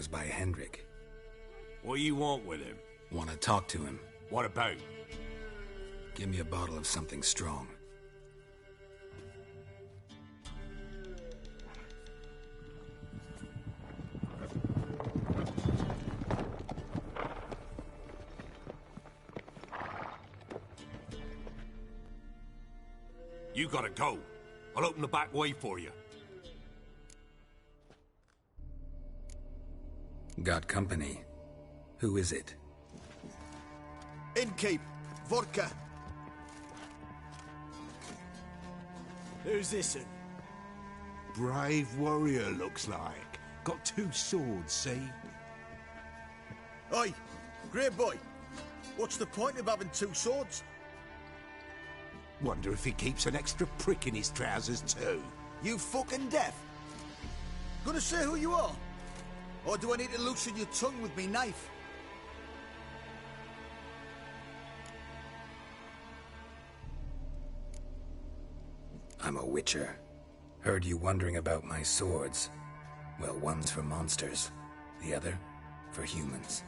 goes by Hendrik. What do you want with him? Want to talk to him. What about? Give me a bottle of something strong. You gotta go. I'll open the back way for you. Got company. Who is it? Innkeep. Vodka. Who's this one? Brave warrior, looks like. Got 2 swords, see? Oi, grey boy. What's the point of having 2 swords? Wonder if he keeps an extra prick in his trousers too. You fucking deaf? Gonna say who you are? Or do I need to loosen your tongue with me knife? I'm a witcher. Heard you wondering about my swords. Well, one's for monsters, the other for humans.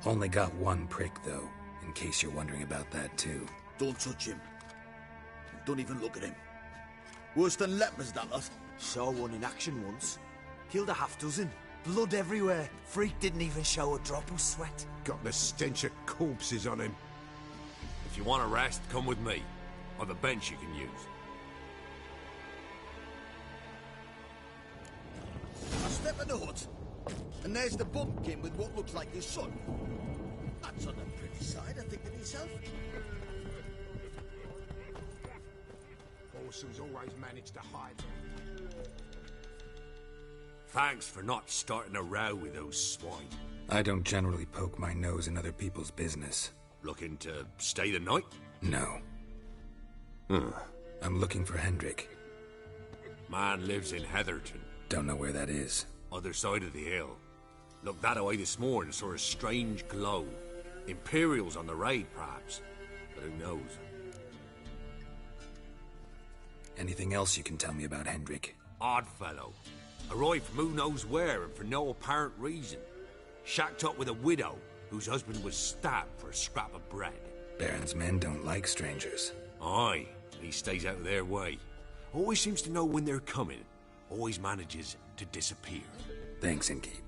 Only got 1 prick, though, in case you're wondering about that, too. Don't touch him. Don't even look at him. Worse than lepers, that lot. Saw one in action once. Killed a half-dozen. Blood everywhere. Freak didn't even show a drop of sweat. Got the stench of corpses on him. If you want a rest, come with me. Or the bench you can use. I step in the hut, and there's the bumpkin with what looks like his son. That's on the pretty side, I think, to myself. Orson's always managed to hide them. Thanks for not starting a row with those swine. I don't generally poke my nose in other people's business. Looking to stay the night? No. I'm looking for Hendrik. Man lives in Heatherton. Don't know where that is. Other side of the hill. Looked that away this morning, saw a strange glow. Imperials on the raid, perhaps. But who knows? Anything else you can tell me about Hendrik? Odd fellow. Arrived from who knows where and for no apparent reason. Shacked up with a widow whose husband was stabbed for a scrap of bread. Baron's men don't like strangers. Aye, he stays out of their way. Always seems to know when they're coming. Always manages to disappear. Thanks, Innkeep.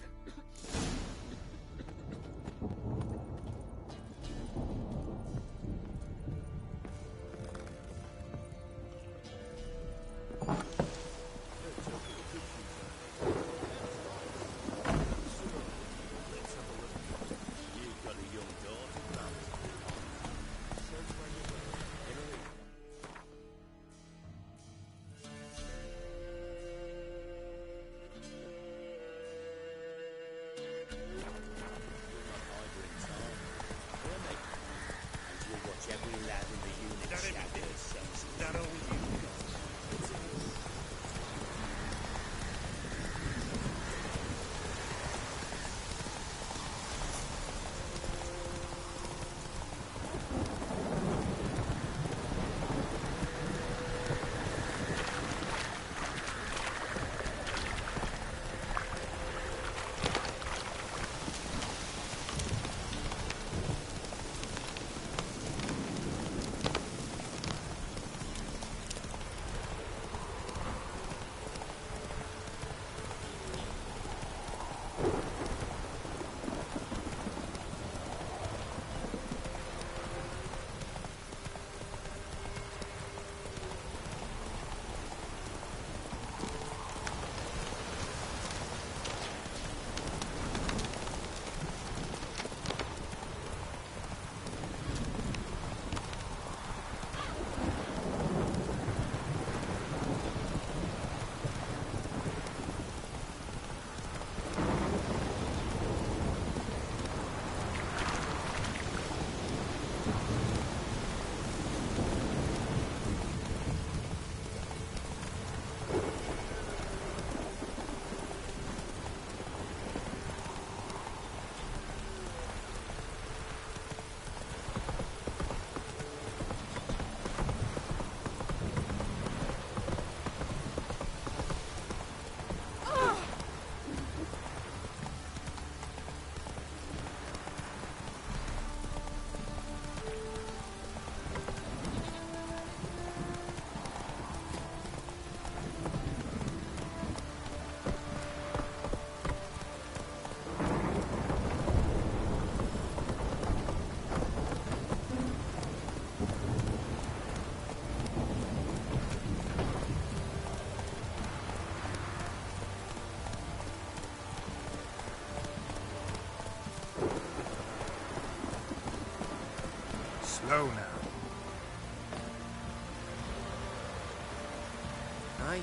Aye.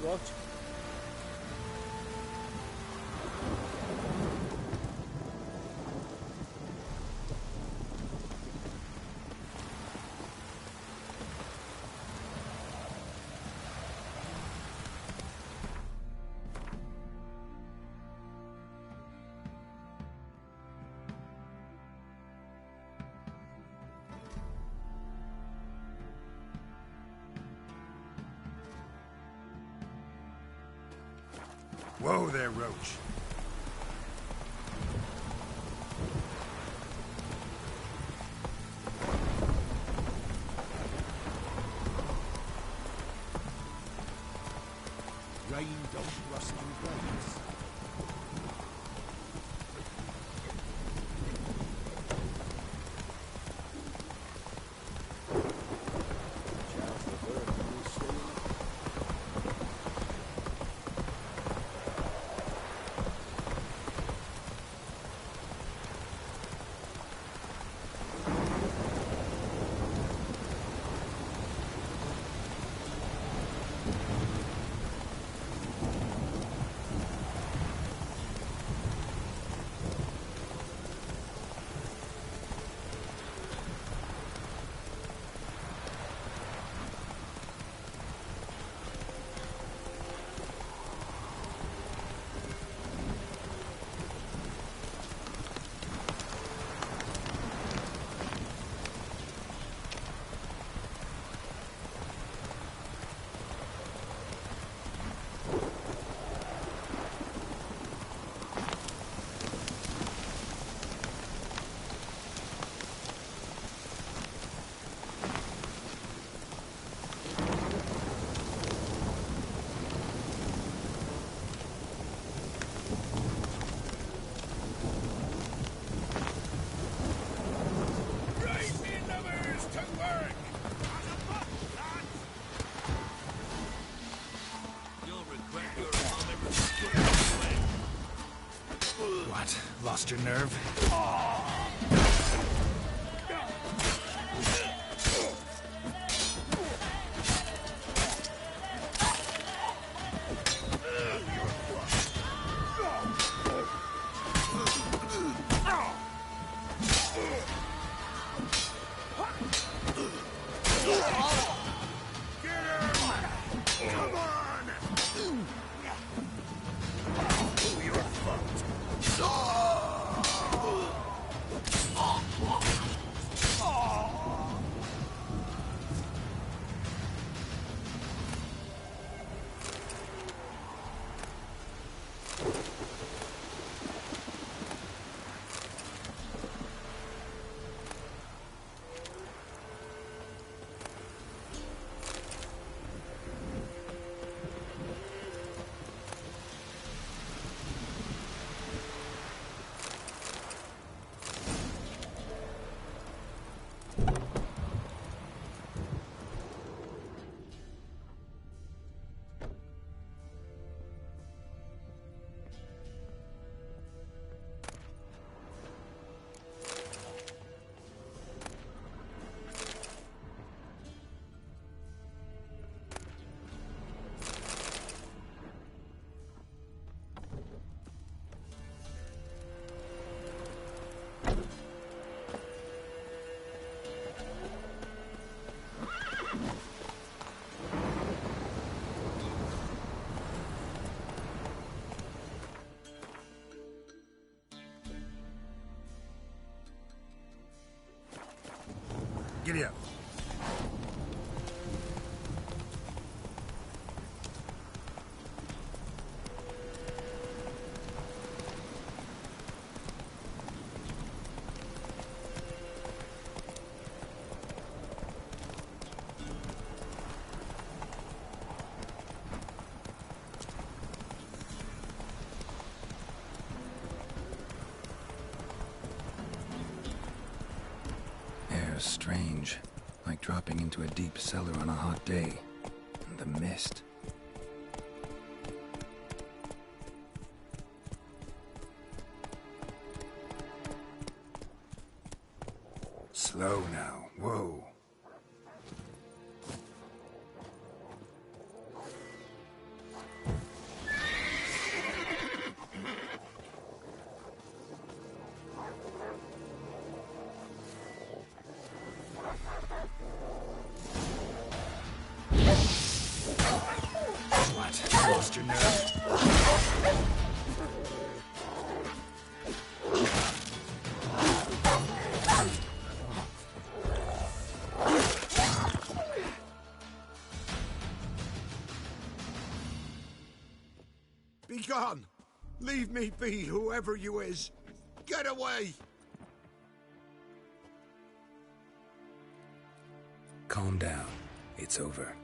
What? Whoa there, Roach. Rain don't rust your blades. What? Lost your nerve? Giddy up. Air's strange, like dropping into a deep cellar on a hot day. And the mist. Slow now. Whoa. Be gone! Leave me be, whoever you is! Get away! Calm down. It's over.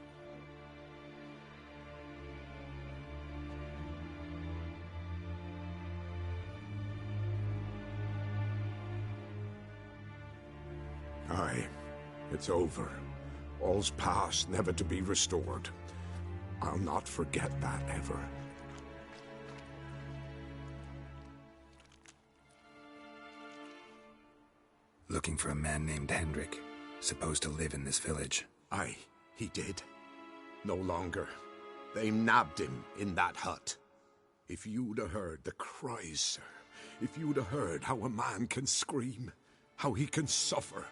Aye, it's over. All's past, never to be restored. I'll not forget that ever. Looking for a man named Hendrik, supposed to live in this village. Aye, he did. No longer. They nabbed him in that hut. If you'd have heard the cries, sir. If you'd have heard how a man can scream, how he can suffer.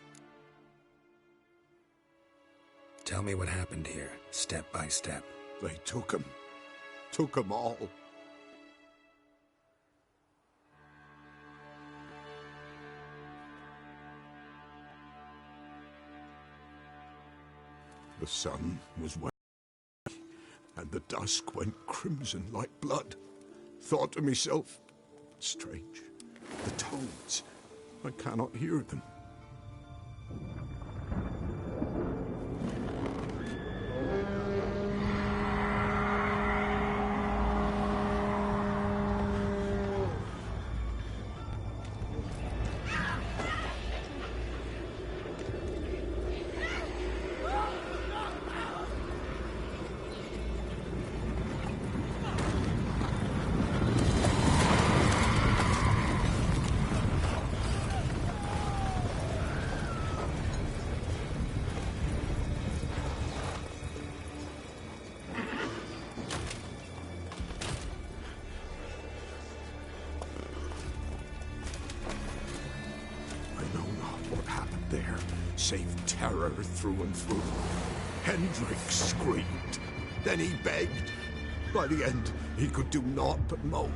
Tell me what happened here, step by step. They took him. Took him all. The sun was wet, and the dusk went crimson like blood. Thought to myself, strange, the toads, I cannot hear them. There, save terror through and through. Hendrik screamed. Then he begged. By the end, he could do naught but moan.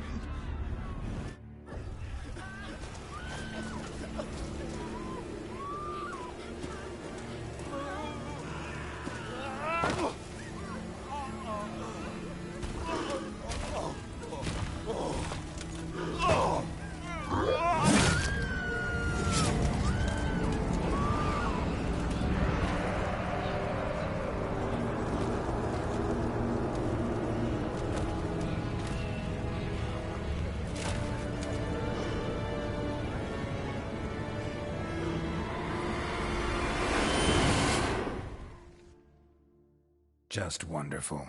Just wonderful.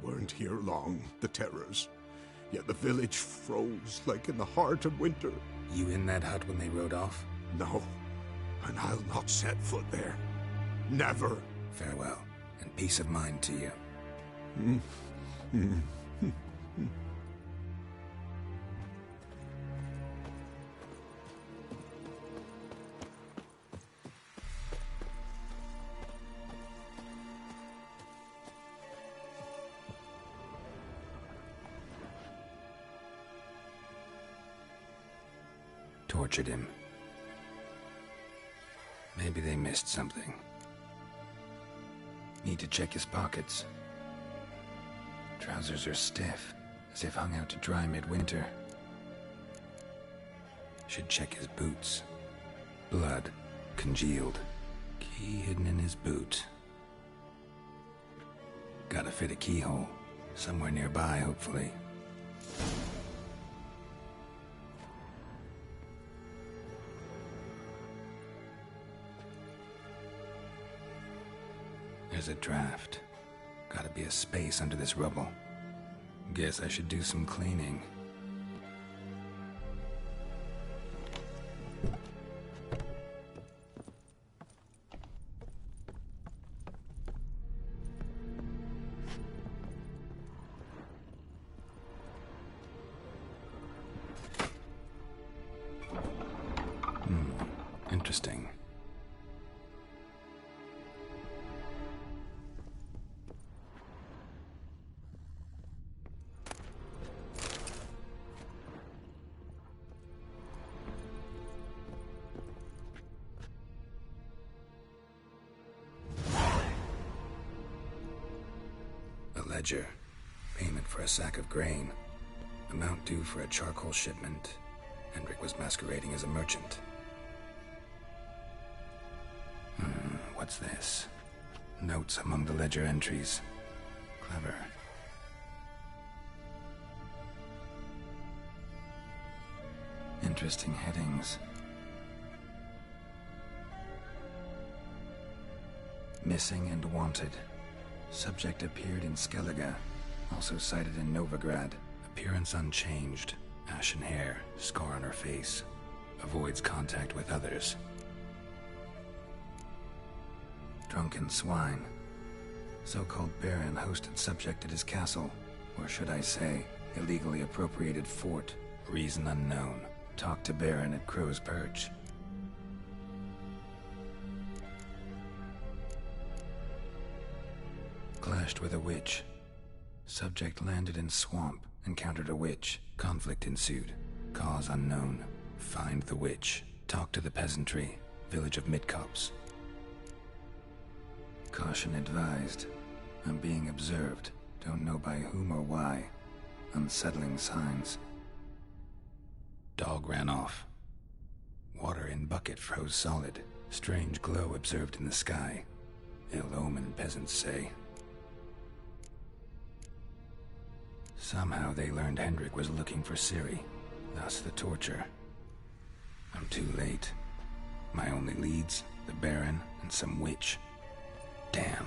Weren't here long, the terrors. Yet the village froze like in the heart of winter. You in that hut when they rode off? No, and I'll not set foot there. Never. Farewell, and peace of mind to you. Tortured him. Maybe they missed something. Need to check his pockets. Trousers are stiff, as if hung out to dry midwinter. Should check his boots. Blood, congealed. Key hidden in his boot. Gotta fit a keyhole. Somewhere nearby, hopefully. There's a draft. Gotta be a space under this rubble. Guess I should do some cleaning. Interesting. ledger. Payment for a sack of grain. Amount due for a charcoal shipment. Hendrik was masquerading as a merchant. What's this? Notes among the ledger entries. Clever. Interesting headings. Missing and wanted. Subject appeared in Skellige. Also cited in Novigrad. Appearance unchanged. Ashen hair, scar on her face. Avoids contact with others. Drunken swine. So-called Baron hosted subject at his castle. Or should I say, illegally appropriated fort. Reason unknown. Talked to Baron at Crow's Perch. Clashed with a witch. Subject landed in swamp, encountered a witch. Conflict ensued. Cause unknown. Find the witch. Talk to the peasantry. Village of Midcops. Caution advised. I'm being observed. Don't know by whom or why. Unsettling signs. Dog ran off. Water in bucket froze solid. Strange glow observed in the sky. Ill omen, peasants say. Somehow they learned Hendrik was looking for Ciri. Thus the torture. I'm too late. My only leads, the Baron and some witch. Damn.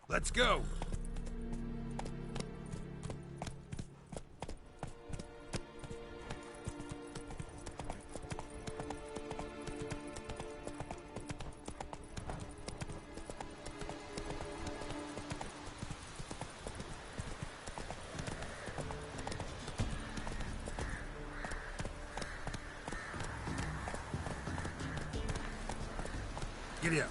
Let's go! Giddy up.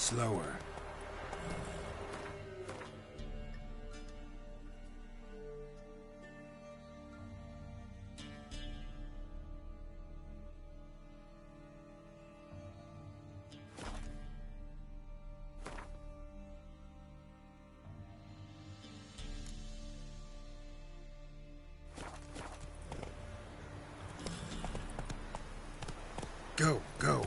Slower. Go, go.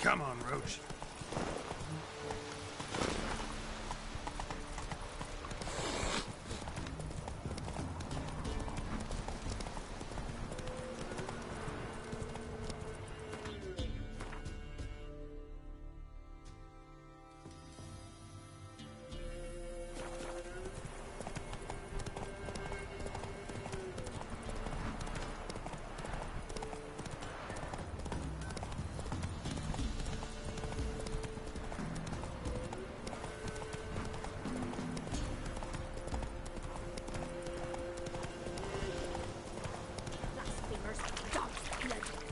Come on, Roach.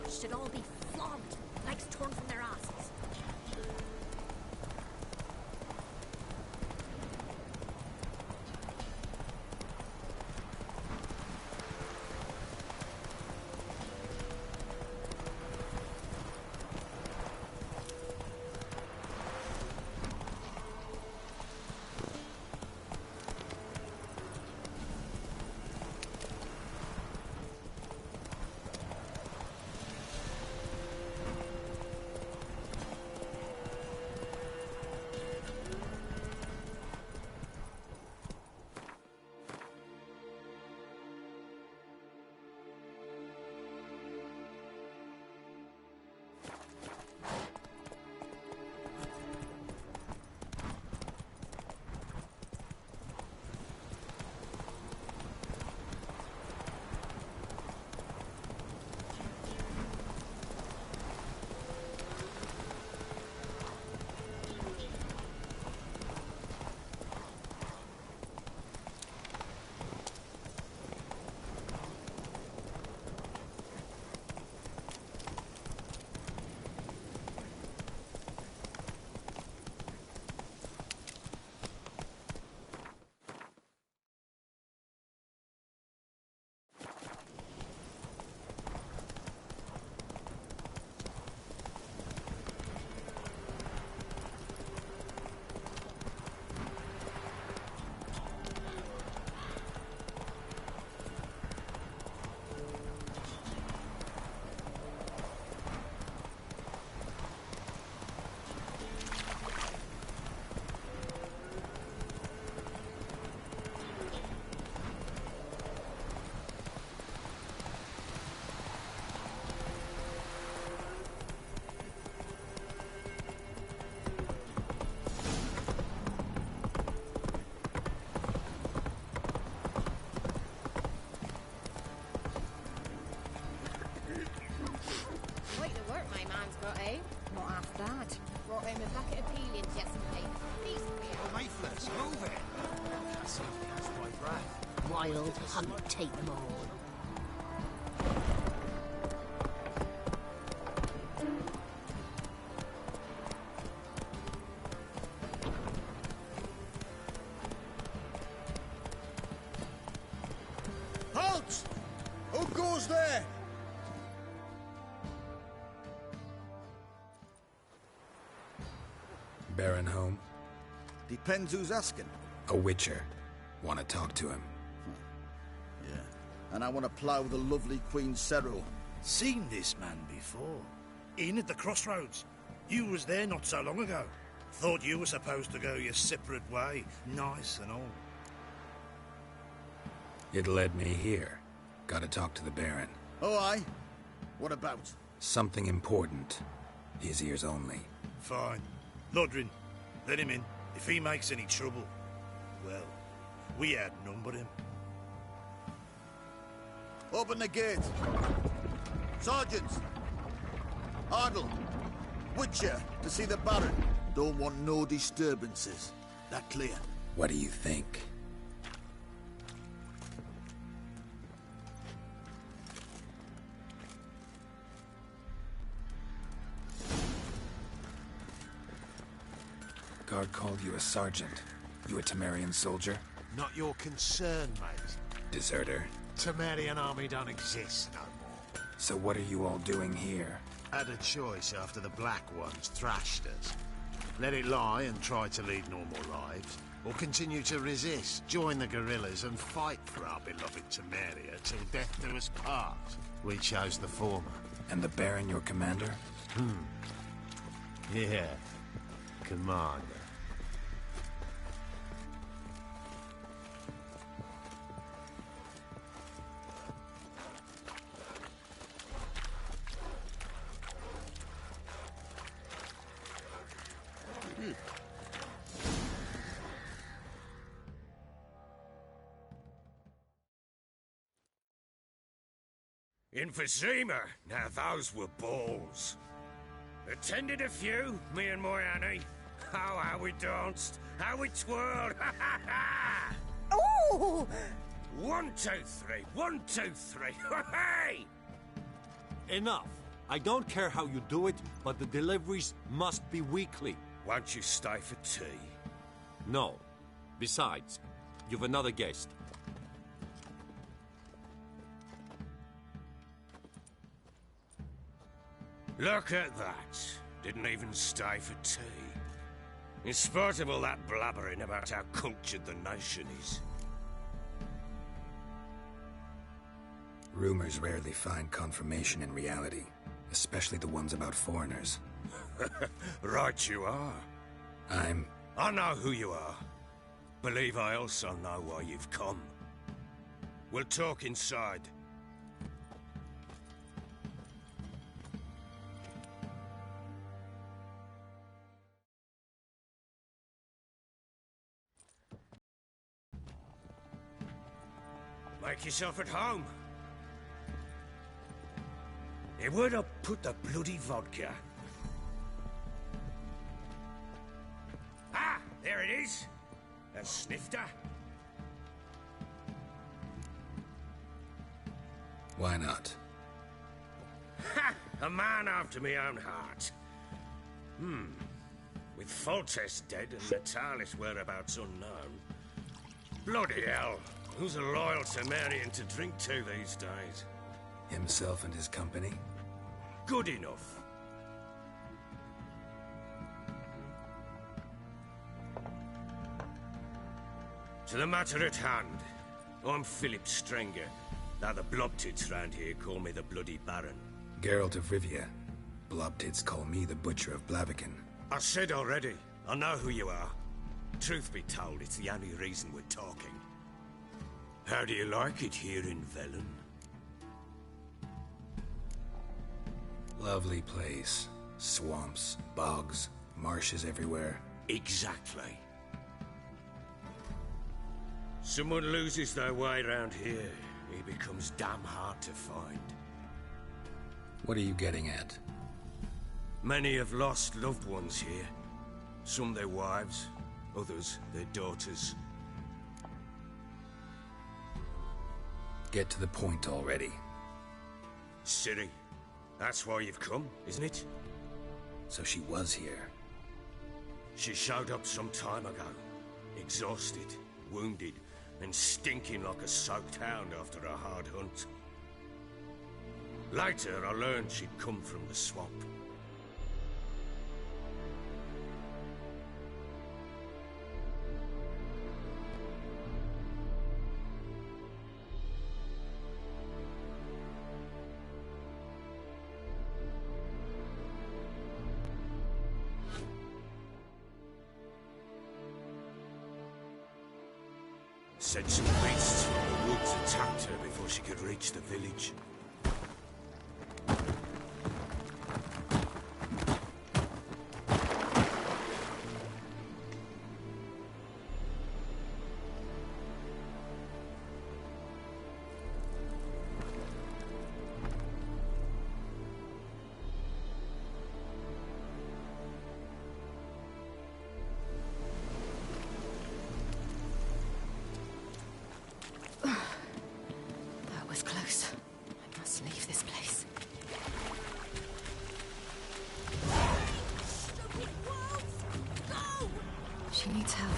Should all be flogged, legs torn from their asses. Not half bad. Brought home a bucket of peelings yesterday. Decent beer. Faithless, move it! Can't seem to catch my breath. Wild hunt, take them all. Halt! Who goes there? Baron home? Depends who's asking. A witcher. Want to talk to him. Yeah. And I want to plough the lovely Queen Cyril. Seen this man before. In at the crossroads. You was there not so long ago. Thought you were supposed to go your separate way. Nice and all. It led me here. Gotta talk to the Baron. Oh, aye? What about? Something important. His ears only. Fine. Lodrin, let him in. If he makes any trouble, well, we outnumber him. Open the gate. Sergeants! Ardle! Witcher, to see the Baron. Don't want no disturbances. That clear? What do you think? Guard called you a sergeant. You a Temerian soldier? Not your concern, mate. Deserter. Temerian army don't exist no more. So what are you all doing here? Had a choice after the Black Ones thrashed us. Let it lie and try to lead normal lives, or continue to resist, join the guerrillas and fight for our beloved Temeria till death do us part. We chose the former. And the Baron your commander? Yeah. Commander. Emphysema. Now those were balls. Attended a few, me and my Annie. Oh, how we danced, how we twirled. Ooh! 1, 2, 3, 1, 2, 3. Hey! Enough. I don't care how you do it, but the deliveries must be weekly. Won't you stay for tea? No. Besides, you've another guest. Look at that. Didn't even stay for tea. In spite of all that blabbering about how cultured the nation is. Rumors rarely find confirmation in reality, especially the ones about foreigners. Right you are. I know who you are. Believe I also know why you've come. We'll talk inside. Make yourself at home. Hey, where'd I put the bloody vodka? Ah, there it is. A snifter. Why not? Ha! A man after my own heart. With Foltest dead and Natalis whereabouts unknown. Bloody hell. Who's a loyal Temerian to drink to these days? Himself and his company? Good enough. To the matter at hand, I'm Philip Strenger. Now the Blobtits round here call me the Bloody Baron. Geralt of Rivia. Blobtits call me the Butcher of Blaviken. I said already, I know who you are. Truth be told, it's the only reason we're talking. How do you like it here in Velen? Lovely place. Swamps, bogs, marshes everywhere. Exactly. Someone loses their way around here, he becomes damn hard to find. What are you getting at? Many have lost loved ones here. Some their wives, others their daughters. Get to the point already. Ciri, that's why you've come, isn't it? So she was here. She showed up some time ago. Exhausted, wounded, and stinking like a soaked hound after a hard hunt. Later, I learned she'd come from the swamp. Said some beasts from the woods Bandits attacked her before she could reach the village. That was close. I must leave this place. Stupid wolves! Go! She needs help.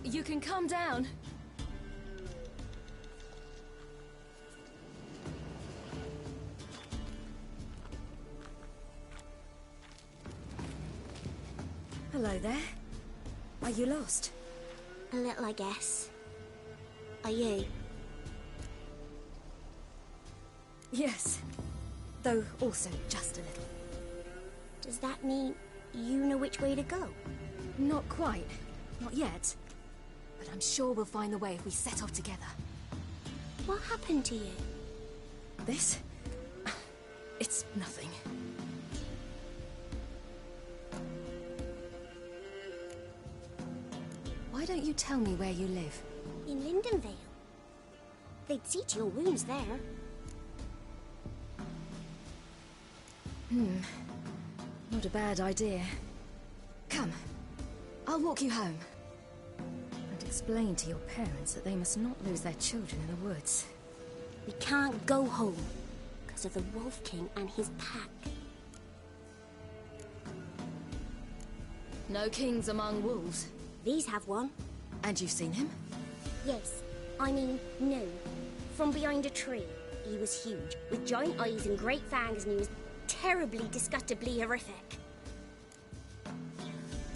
You can calm down. Hello there. Are you lost? A little, I guess. Are you? Yes. Though also just a little. Does that mean you know which way to go? Not quite. Not yet. But I'm sure we'll find the way if we set off together. What happened to you? This? It's nothing. Why don't you tell me where you live? In Lindenvale. They'd see to your wounds there. Not a bad idea. Come. I'll walk you home. And explain to your parents that they must not lose their children in the woods. We can't go home because of the Wolf King and his pack. No kings among wolves. These have one. And you've seen him? Yes. I mean, no. From behind a tree. He was huge, with giant eyes and great fangs, and he was terribly, disgustingly horrific.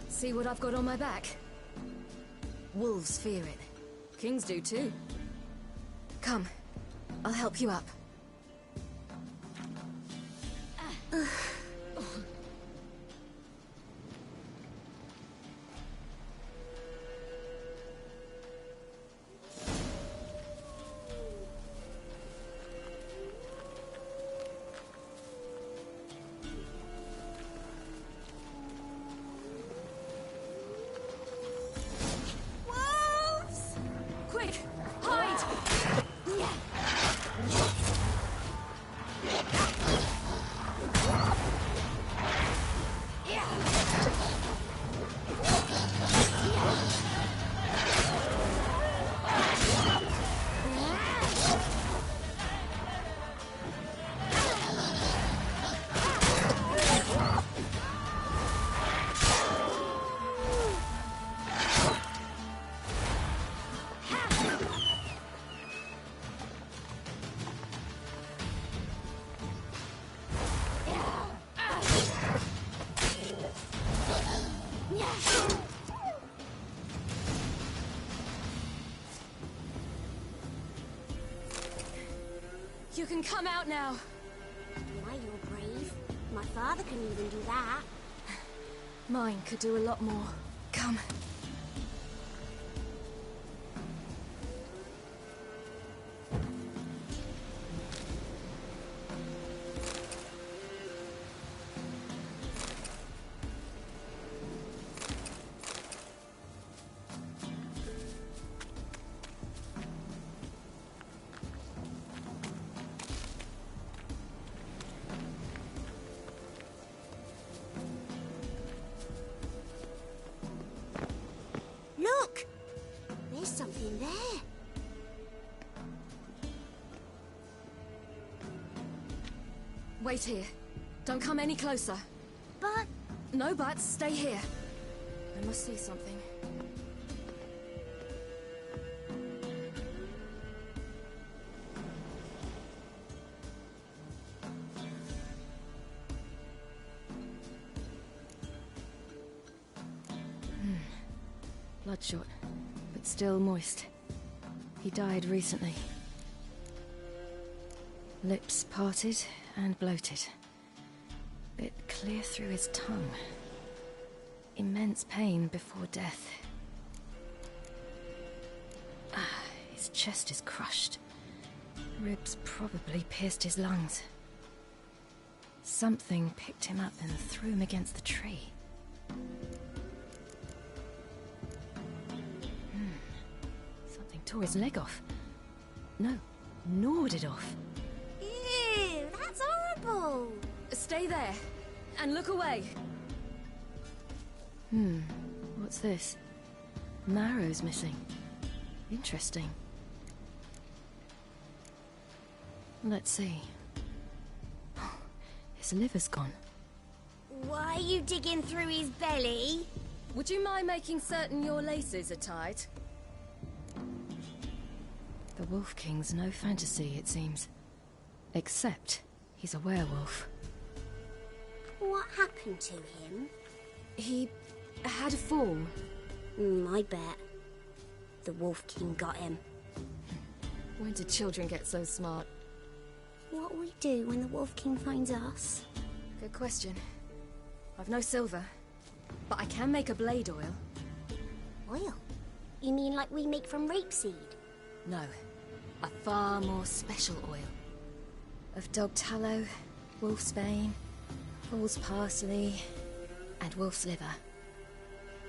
See what I've got on my back? Wolves fear it. Kings do too. Come. I'll help you up. Wolves! Quick! Hide! You can come out now. Why, you're brave. My father can even do that. Mine could do a lot more. Come. Look! There's something there. Wait here. Don't come any closer. But... No buts. Stay here. I must see something. Bloodshot, but still moist. He died recently. Lips parted and bloated. Bit clear through his tongue. Immense pain before death. His chest is crushed. Ribs probably pierced his lungs. Something picked him up and threw him against the tree. Something tore his leg off. No, gnawed it off. Ew, that's horrible! Stay there, and look away. What's this? Marrow's missing. Interesting. Let's see. His liver's gone. Why are you digging through his belly? Would you mind making certain your laces are tied? The Wolf King's no fantasy, it seems. Except he's a werewolf. What happened to him? He had a fall. I bet. The Wolf King got him. When did children get so smart? What'll we do when the Wolf King finds us? Good question. I've no silver, but I can make a blade oil. Oil? You mean like we make from rapeseed? No, a far more special oil. Of dog tallow, wolf's bane, fool's parsley, and wolf's liver.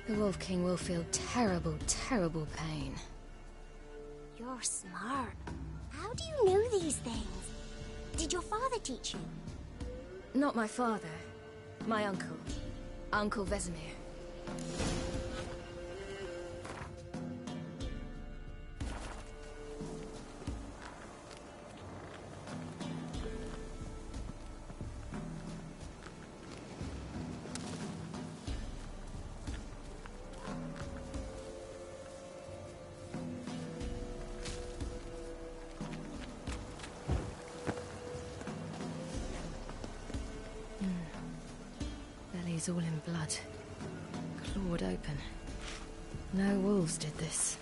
The Wolf King will feel terrible, terrible pain. You're smart. How do you know these things? Did your father teach you? Not my father. My uncle. Uncle Vesemir. Belly's all in blood. Clawed open. No wolves did this.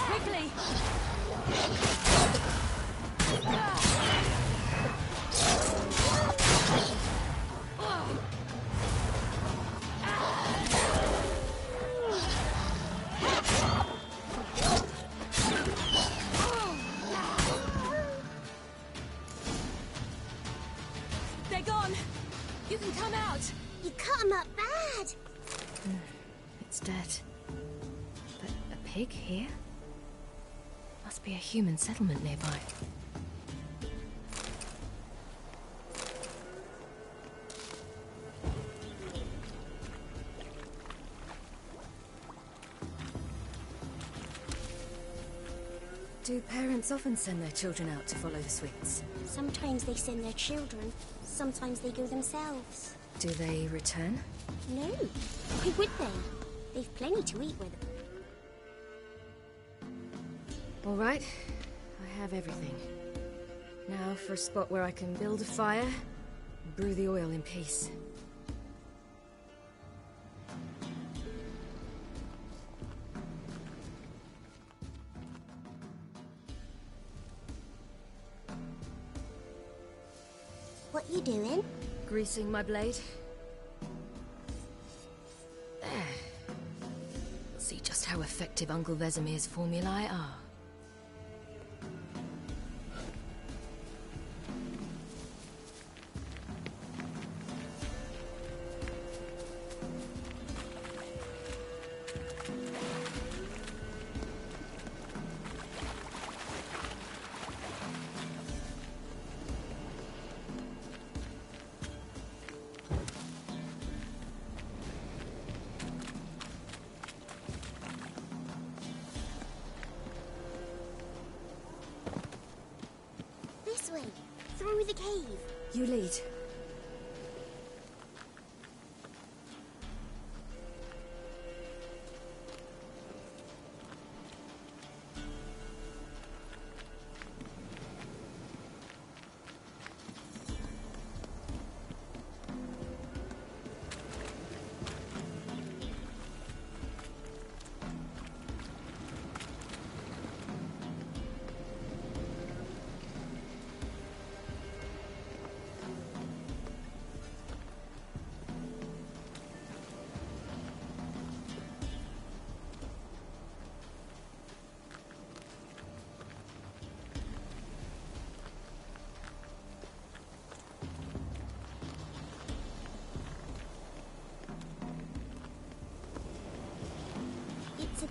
Quickly! They're gone! You can come out! You cut him up bad! It's dead. But a pig here? Must be a human settlement nearby. Do parents often send their children out to follow the sweets? Sometimes they send their children, sometimes they go themselves. Do they return? No. Why would they? They've plenty to eat with them. All right. I have everything. Now for a spot where I can build a fire and brew the oil in peace. What you doing? Greasing my blade. There. See just how effective Uncle Vesemir's formulae are. This way, through the cave. You lead.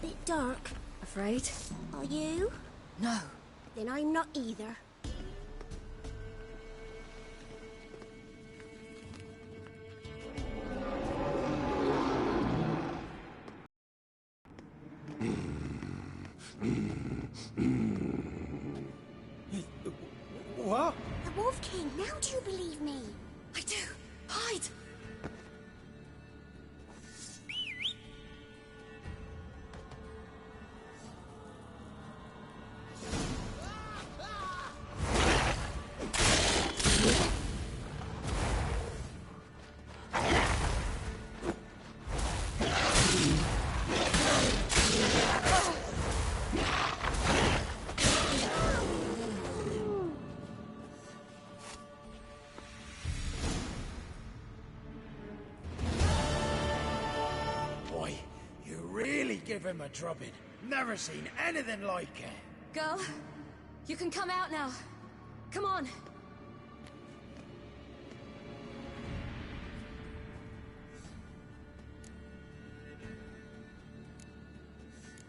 bit dark. Afraid? Are you? No. Then I'm not either. What? The Wolf King, now do you believe me? I do. Hide! Give him a drubbing. Never seen anything like it. Girl, you can come out now. Come on.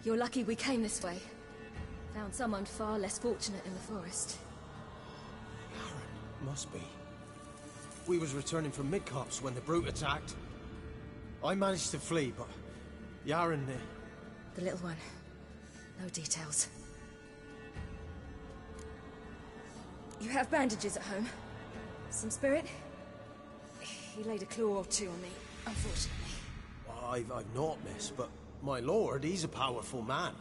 You're lucky we came this way. Found someone far less fortunate in the forest. Aaron, must be. We was returning from Midcops when the brute attacked. I managed to flee, but Yaren... The little one. No details. You have bandages at home? Some spirit? He laid a claw or two on me, unfortunately. I've not, miss, but my lord, he's a powerful man.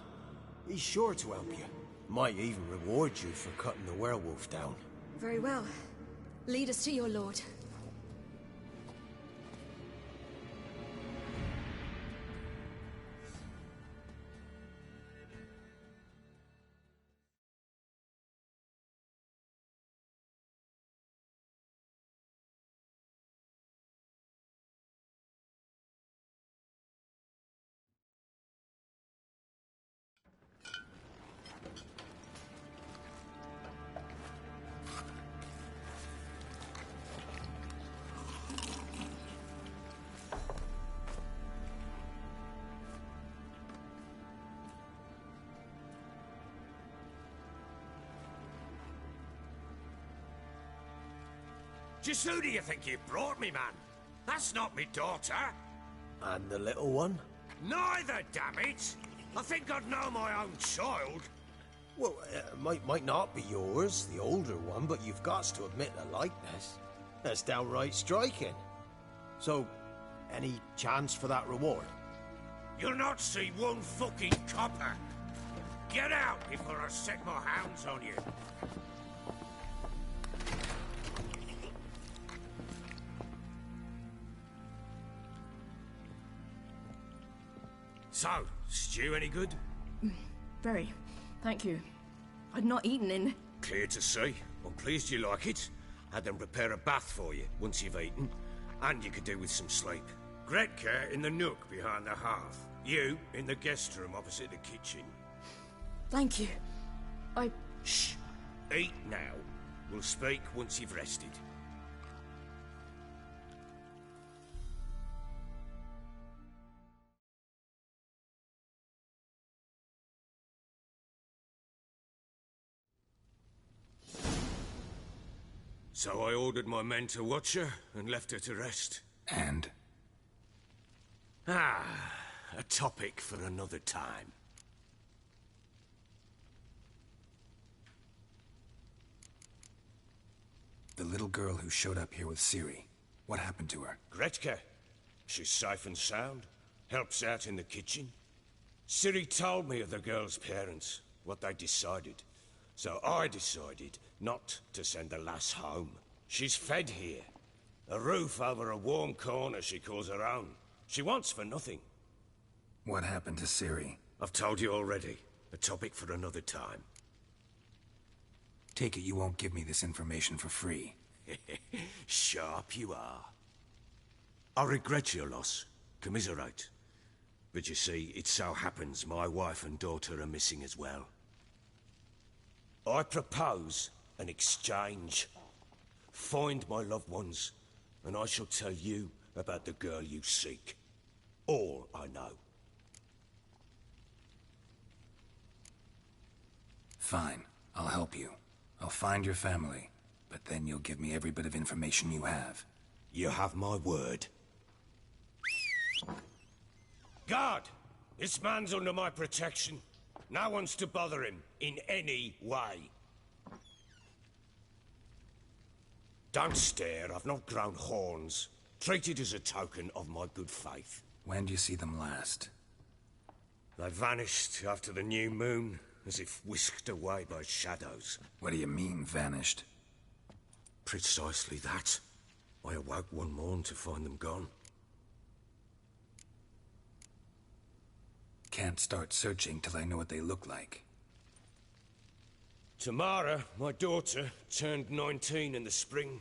He's sure to help you. Might even reward you for cutting the werewolf down. Very well. Lead us to your lord. Just who do you think you brought me, man? That's not me daughter. And the little one? Neither, damn it! I think I'd know my own child. Well, might not be yours, the older one, but you've got to admit a likeness. That's downright striking. So, any chance for that reward? You'll not see one fucking copper. Get out before I set my hounds on you. So, stew any good? Very. Thank you. I'd not eaten in... Clear to see. I'm pleased you like it. Had them prepare a bath for you once you've eaten. And you could do with some sleep. Gretka in the nook behind the hearth. You in the guest room opposite the kitchen. Thank you. Shh. Eat now. We'll speak once you've rested. So I ordered my men to watch her and left her to rest. And? A topic for another time. The little girl who showed up here with Ciri. What happened to her? Gretka. She's safe and sound. Helps out in the kitchen. Ciri told me of the girl's parents, what they decided. So I decided not to send the lass home. She's fed here. A roof over a warm corner she calls her own. She wants for nothing. What happened to Ciri? I've told you already. A topic for another time. Take it you won't give me this information for free. Sharp you are. I regret your loss. Commiserate. But you see, it so happens my wife and daughter are missing as well. I propose an exchange. Find my loved ones, and I shall tell you about the girl you seek. All I know. Fine. I'll help you. I'll find your family. But then you'll give me every bit of information you have. You have my word. Guard! This man's under my protection. No one's to bother him in any way. Don't stare, I've not grown horns. Treat it as a token of my good faith. When do you see them last? They vanished after the new moon, as if whisked away by shadows. What do you mean, vanished? Precisely that. I awoke one morn to find them gone. Can't start searching till I know what they look like. Tamara, my daughter, turned 19 in the spring.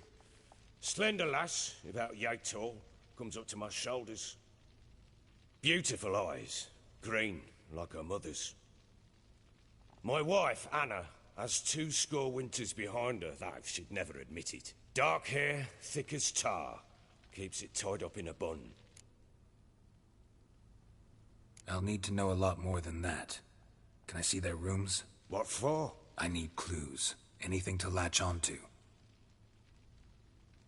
Slender lass, about yay tall, comes up to my shoulders. Beautiful eyes, green, like her mother's. My wife, Anna, has 20 winters behind her, though she'd never admit it. Dark hair, thick as tar, keeps it tied up in a bun. I'll need to know a lot more than that. Can I see their rooms? What for? I need clues. Anything to latch onto.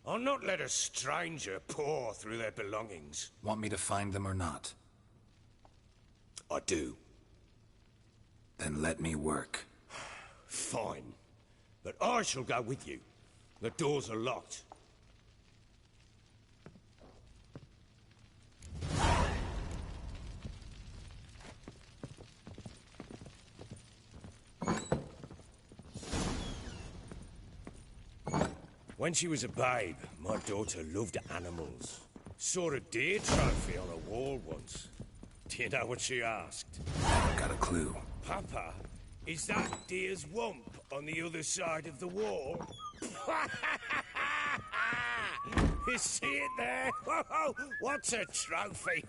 I'll not let a stranger pore through their belongings. Want me to find them or not? I do. Then let me work. Fine. But I shall go with you. The doors are locked. When she was a babe, my daughter loved animals. Saw a deer trophy on a wall once. Do you know what she asked? Got a clue. Papa, is that deer's wump on the other side of the wall? You see it there? What's a trophy?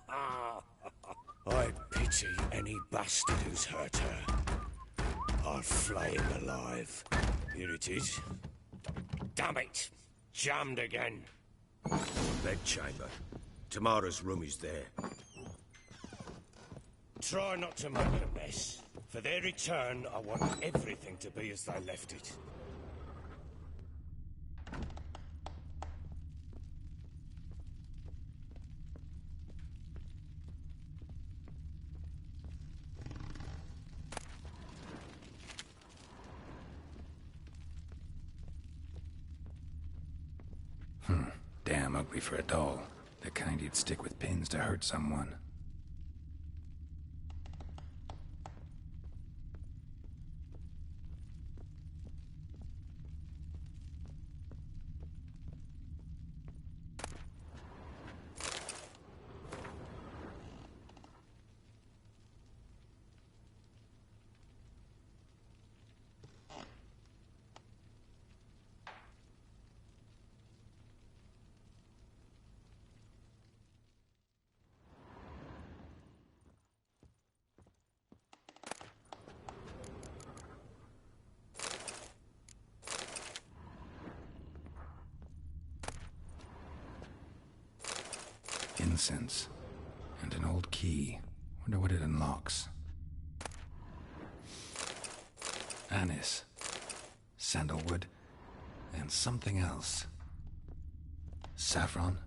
I pity any bastard who's hurt her. I'll flay him alive. Here it is. Damn it! Jammed again. Bedchamber. Tamara's room is there. Try not to make a mess. For their return, I want everything to be as they left it. Damn ugly for a doll. The kind you'd stick with pins to hurt someone. Incense. And an old key. Wonder what it unlocks. Anise. Sandalwood. And something else. Saffron.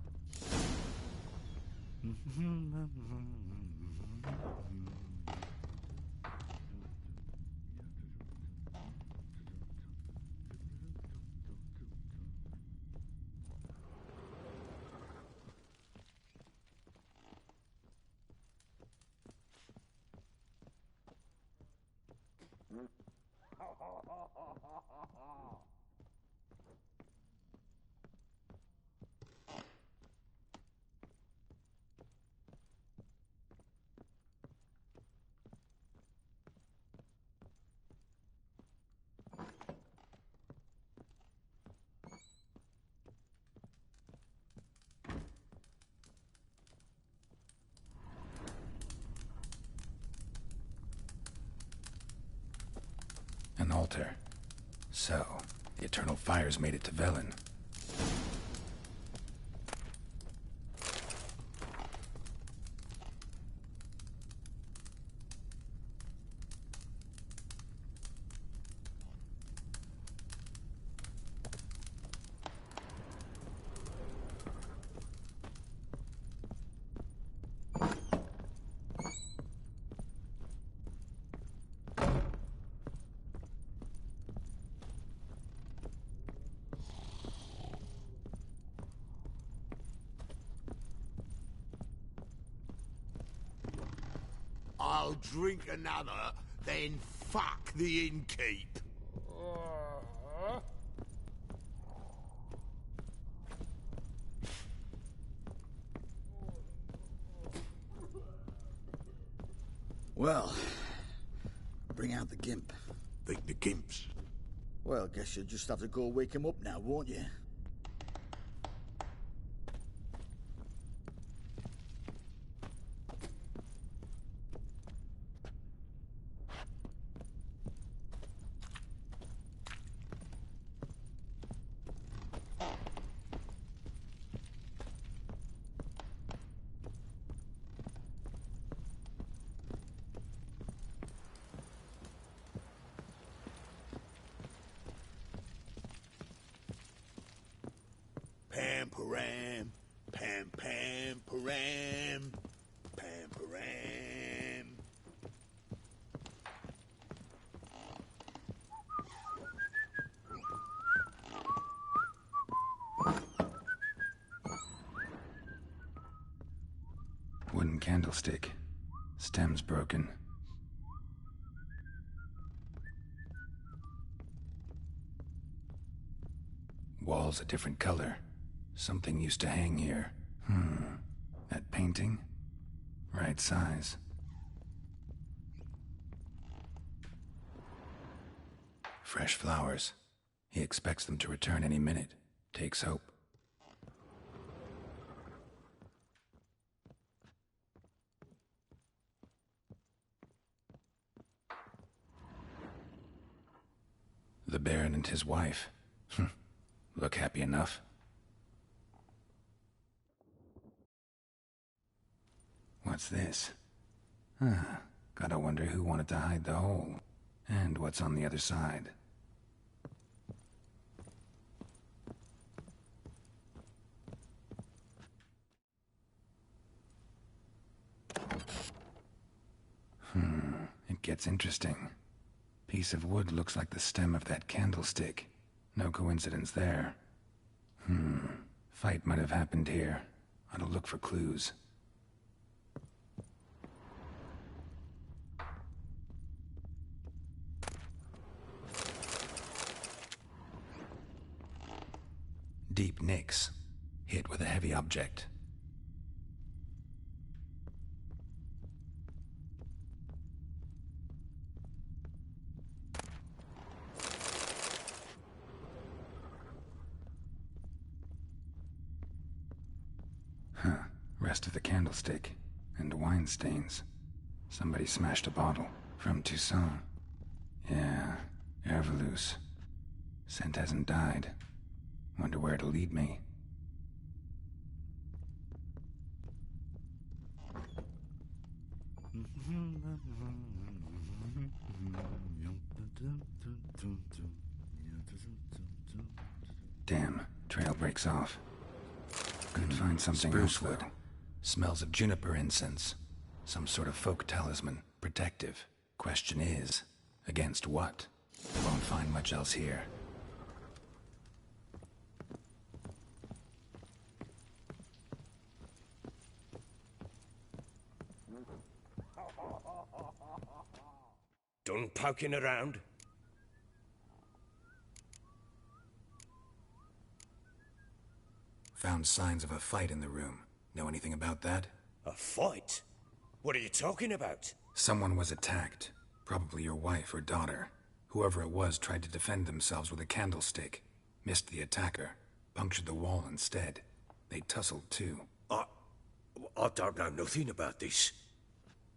An altar. So, the eternal fires made it to Velen. I'll drink another, then fuck the innkeep. Well, bring out the gimp. The gimps? Well, guess you'll just have to go wake him up now, won't you? Pam-param, pam-pam-param, pam-param. Wooden candlestick. Stem's broken. Walls a different color. Something used to hang here. That painting? Right size. Fresh flowers. He expects them to return any minute. Takes hope. The Baron and his wife. Look happy enough. What's this? Gotta wonder who wanted to hide the hole. And what's on the other side. It gets interesting. Piece of wood looks like the stem of that candlestick. No coincidence there. Fight might have happened here. Ought to look for clues. Deep nicks. Hit with a heavy object. Rest of the candlestick. And wine stains. Somebody smashed a bottle. From Toussaint. Yeah, Herveloos. Scent hasn't died. Wonder where it'll lead me. Damn, trail breaks off. Could find something else. Wood. Smells of juniper incense. Some sort of folk talisman. Protective. Question is, against what? Won't find much else here. Done poking around? Found signs of a fight in the room. Know anything about that? A fight? What are you talking about? Someone was attacked. Probably your wife or daughter. Whoever it was tried to defend themselves with a candlestick. Missed the attacker. Punctured the wall instead. They tussled too. I don't know nothing about this.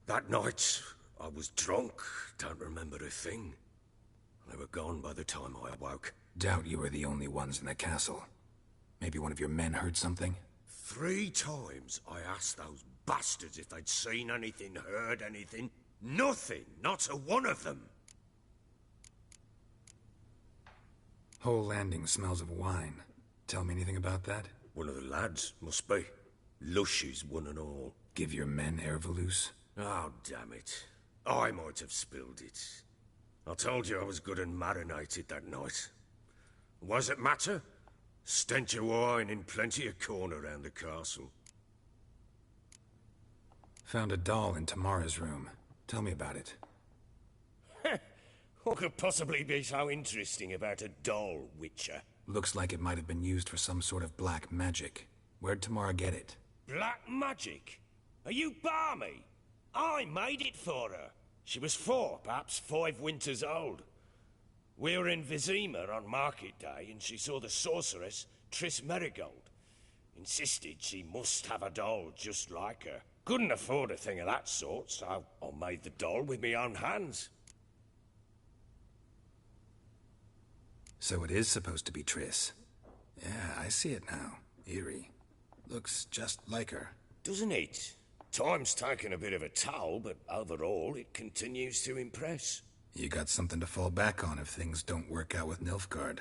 That night, I was drunk. Don't remember a thing. They were gone by the time I awoke. Doubt you were the only ones in the castle. Maybe one of your men heard something? 3 times I asked those bastards if they'd seen anything, heard anything. Nothing, not a one of them. Whole landing smells of wine. Tell me anything about that? One of the lads, must be. Lushes, one and all. Give your men Herveloos? Oh, damn it. I might have spilled it. I told you I was good and marinated that night. What does it matter? Stench of wine in plenty of corn around the castle. Found a doll in Tamara's room. Tell me about it. What could possibly be so interesting about a doll, Witcher? Looks like it might have been used for some sort of black magic. Where'd Tamara get it? Black magic? Are you balmy? I made it for her. She was 4, perhaps 5 winters old. We were in Vizima on market day, and she saw the sorceress, Triss Merigold. Insisted she must have a doll just like her. Couldn't afford a thing of that sort, so I made the doll with my own hands. So it is supposed to be Triss. Yeah, I see it now. Eerie. Looks just like her. Doesn't it? Time's taken a bit of a toll, but overall it continues to impress. You got something to fall back on if things don't work out with Nilfgaard.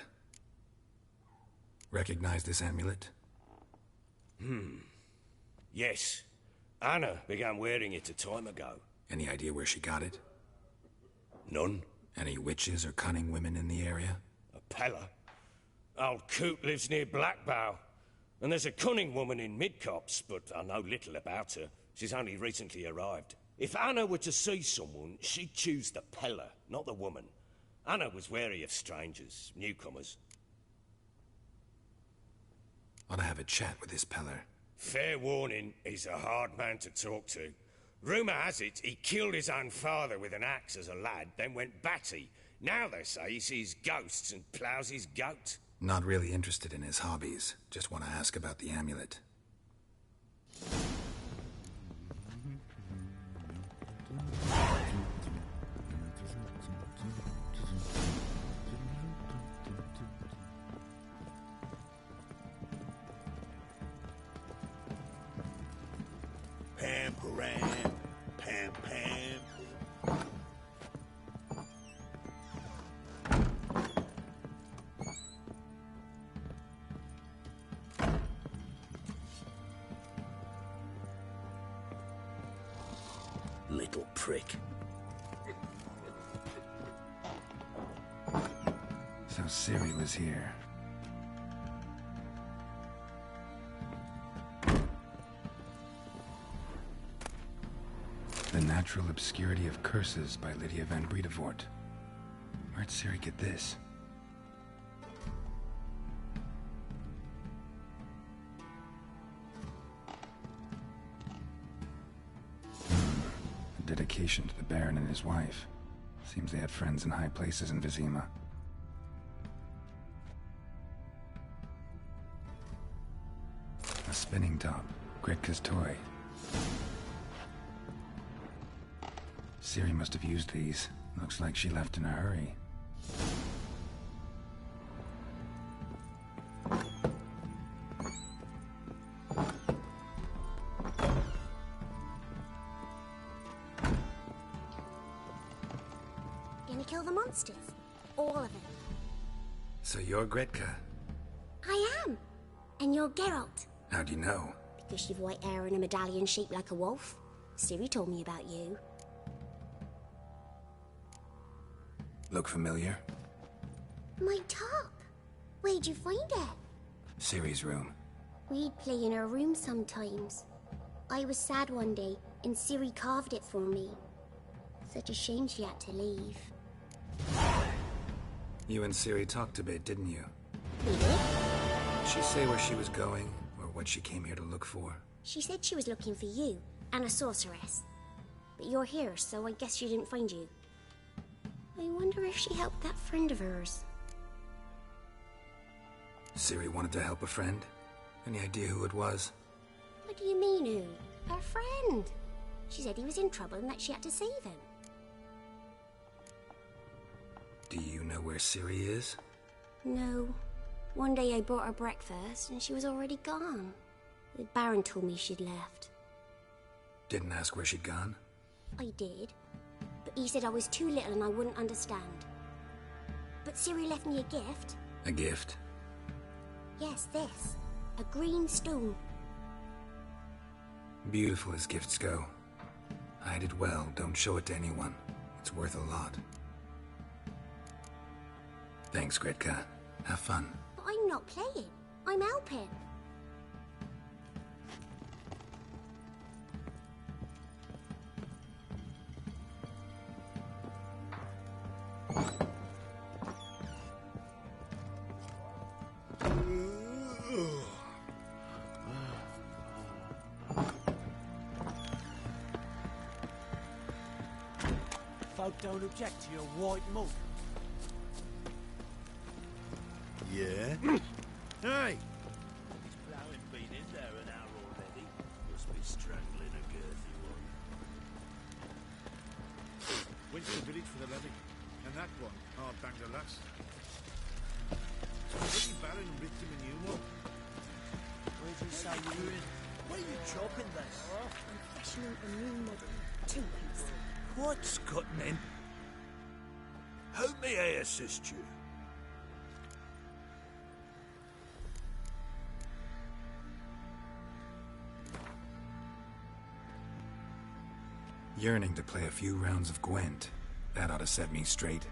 Recognize this amulet? Yes. Anna began wearing it a time ago. Any idea where she got it? None. Any witches or cunning women in the area? A Pella. Old Coot lives near Blackbow. And there's a cunning woman in Midcopse, but I know little about her. She's only recently arrived. If Anna were to see someone, she'd choose the Pella, not the woman. Anna was wary of strangers, newcomers. Ought to have a chat with this Peller. Fair warning, he's a hard man to talk to. Rumour has it he killed his own father with an axe as a lad, then went batty. Now they say he sees ghosts and ploughs his goat. Not really interested in his hobbies. Just want to ask about the amulet. Pam, param, pam, pam. Little prick. So Ciri was here. The Natural Obscurity of Curses by Lydia van Bredevoort. Where'd Ciri get this? A dedication to the Baron and his wife. Seems they had friends in high places in Vizima. A spinning top. Gretka's toy. Ciri must have used these. Looks like she left in a hurry. Gonna kill the monsters? All of them. So you're Gretka? I am. And you're Geralt. How'd you know? Because you've white hair and a medallion shaped like a wolf. Ciri told me about you. Look familiar? My top. Where'd you find it? Ciri's room. We'd play in her room sometimes. I was sad one day, and Ciri carved it for me. Such a shame she had to leave. You and Ciri talked a bit, didn't you? We did? Did she say where she was going, or what she came here to look for? She said she was looking for you, and a sorceress. But you're here, so I guess she didn't find you. I wonder if she helped that friend of hers. Ciri wanted to help a friend? Any idea who it was? What do you mean, who? Her friend. She said he was in trouble and that she had to save him. Do you know where Ciri is? No. One day I brought her breakfast and she was already gone. The Baron told me she'd left. Didn't ask where she'd gone? I did. But he said I was too little and I wouldn't understand. But Ciri left me a gift. A gift? Yes, this. A green stone. Beautiful as gifts go. Hide it well, don't show it to anyone. It's worth a lot. Thanks, Gretka. Have fun. But I'm not playing. I'm helping. don't object to your white mug. Yeah? Hey! His ploughing been in there an hour already. Must be strangling a girthy one. Went to the village for the levy, and that one hard banged a lass. Pretty barren and ripped him a new one. Where'd you say you were in? Where are you chopping this? I'm fashioning a new model. 2-piece. What's cutting in? How may I assist you? Yearning to play a few rounds of Gwent. That ought to set me straight.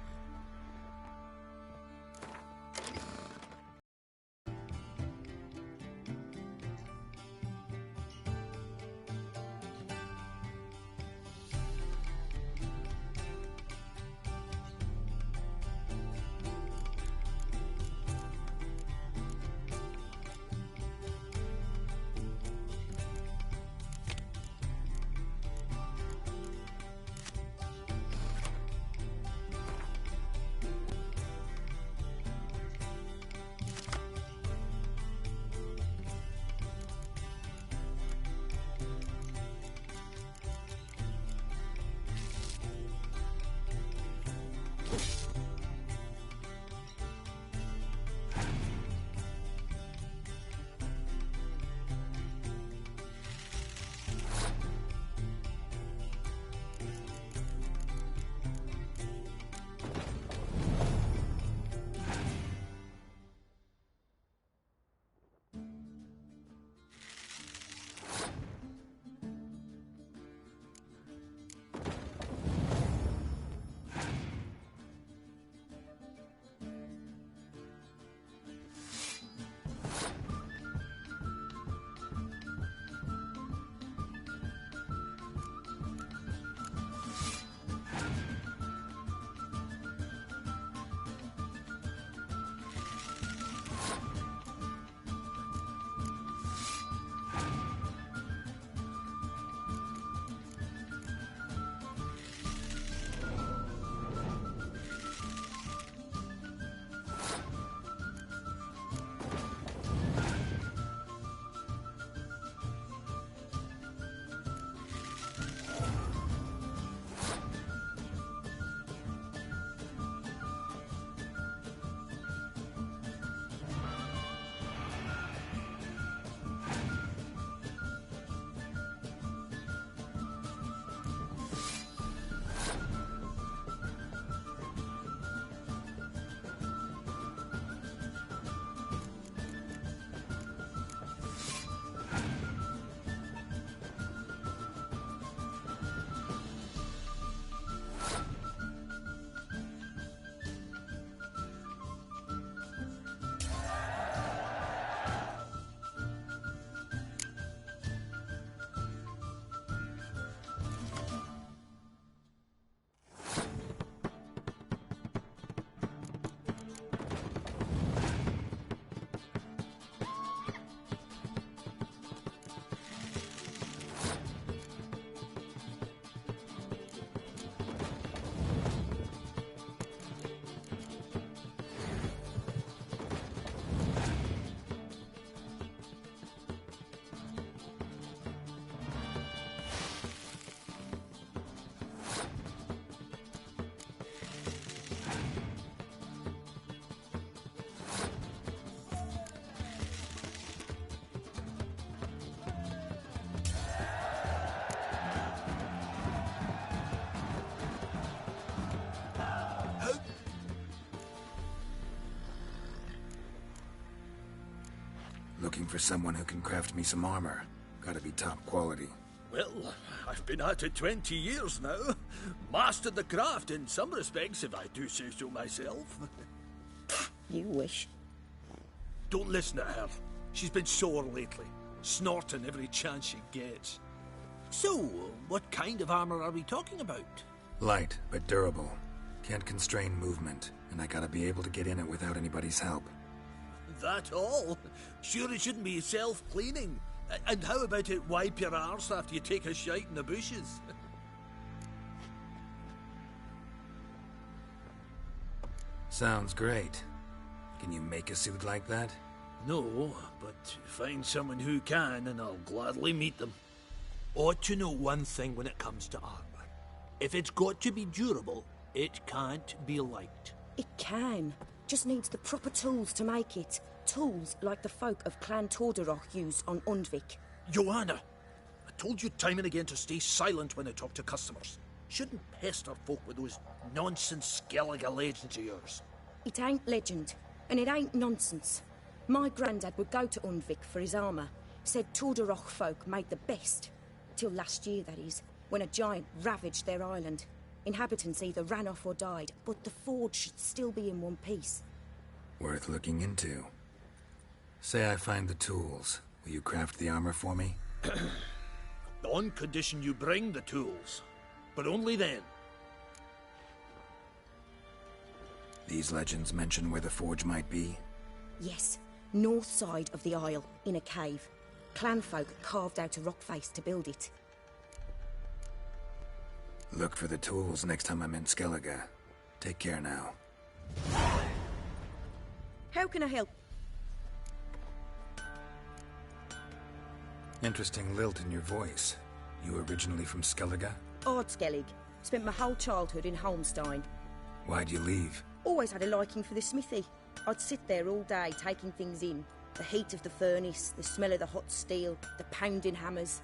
Looking for someone who can craft me some armor. Gotta be top quality. Well, I've been at it 20 years now. Mastered the craft in some respects, if I do say so myself. You wish. Don't listen to her. She's been sore lately, snorting every chance she gets. So, what kind of armor are we talking about? Light, but durable. Can't constrain movement, and I gotta be able to get in it without anybody's help. That all? Sure it shouldn't be self-cleaning. And how about it wipe your arse after you take a shite in the bushes? Sounds great. Can you make a suit like that? No, but find someone who can, and I'll gladly meet them. Ought to know one thing when it comes to armor. If it's got to be durable, it can't be light. It can. Just needs the proper tools to make it. Tools like the folk of Clan Torderoch use on Undvik. Joanna, I told you time and again to stay silent when I talk to customers. Shouldn't pester folk with those nonsense Skellige legends of yours. It ain't legend, and it ain't nonsense. My granddad would go to Undvik for his armour. Said Torderoch folk made the best. Till last year, that is, when a giant ravaged their island. Inhabitants either ran off or died, but the forge should still be in one piece. Worth looking into. Say I find the tools. Will you craft the armor for me? On condition you bring the tools. But only then. These legends mention where the forge might be? Yes, north side of the isle, in a cave. Clanfolk carved out a rock face to build it. Look for the tools next time I'm in Skellige. Take care now. How can I help? Interesting lilt in your voice. You originally from Skellige? Ardskellig. Spent my whole childhood in Holmstein. Why'd you leave? Always had a liking for the smithy. I'd sit there all day taking things in. The heat of the furnace, the smell of the hot steel, the pounding hammers.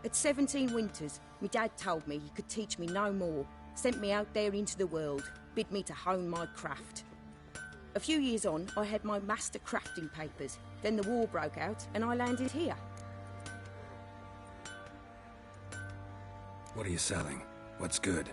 At 17 winters, my dad told me he could teach me no more. Sent me out there into the world, bid me to hone my craft. A few years on, I had my master crafting papers. Then the war broke out and I landed here. What are you selling? What's good?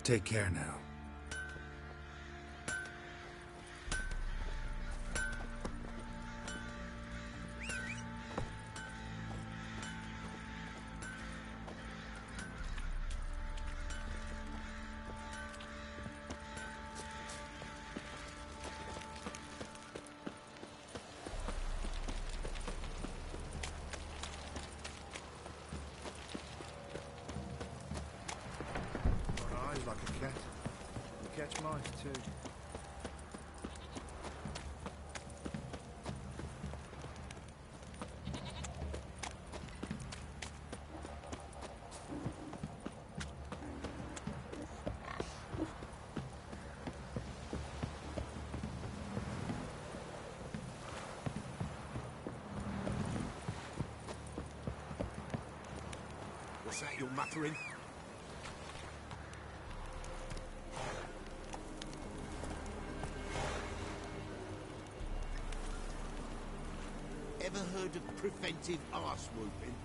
Take care now. Like a cat. You catch mice too. What's that you're muttering? Ever heard of preventive arse whooping?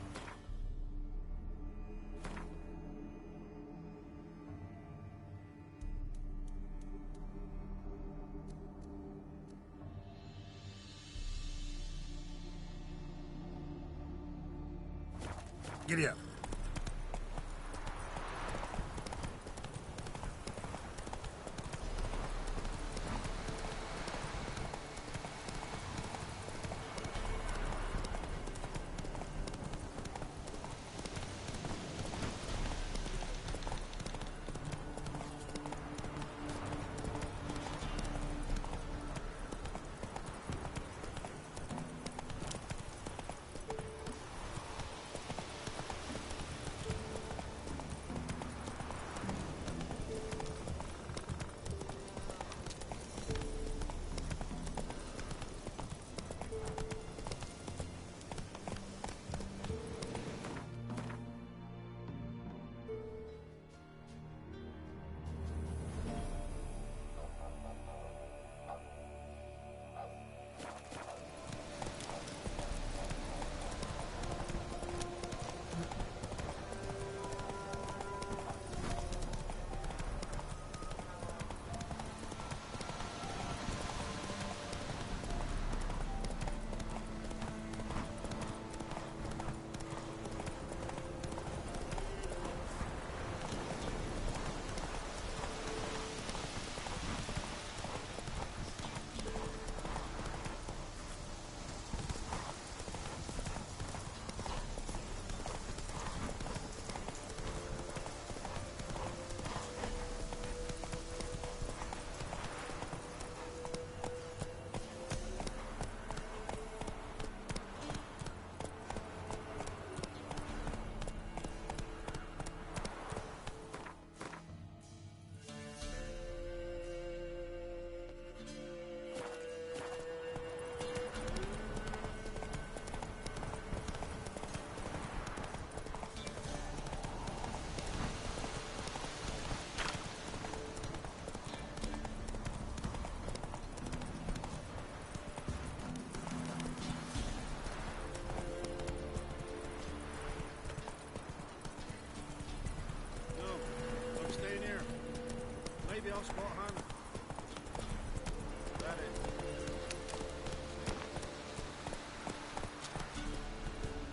Giddy up.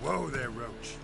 Whoa there, Roach.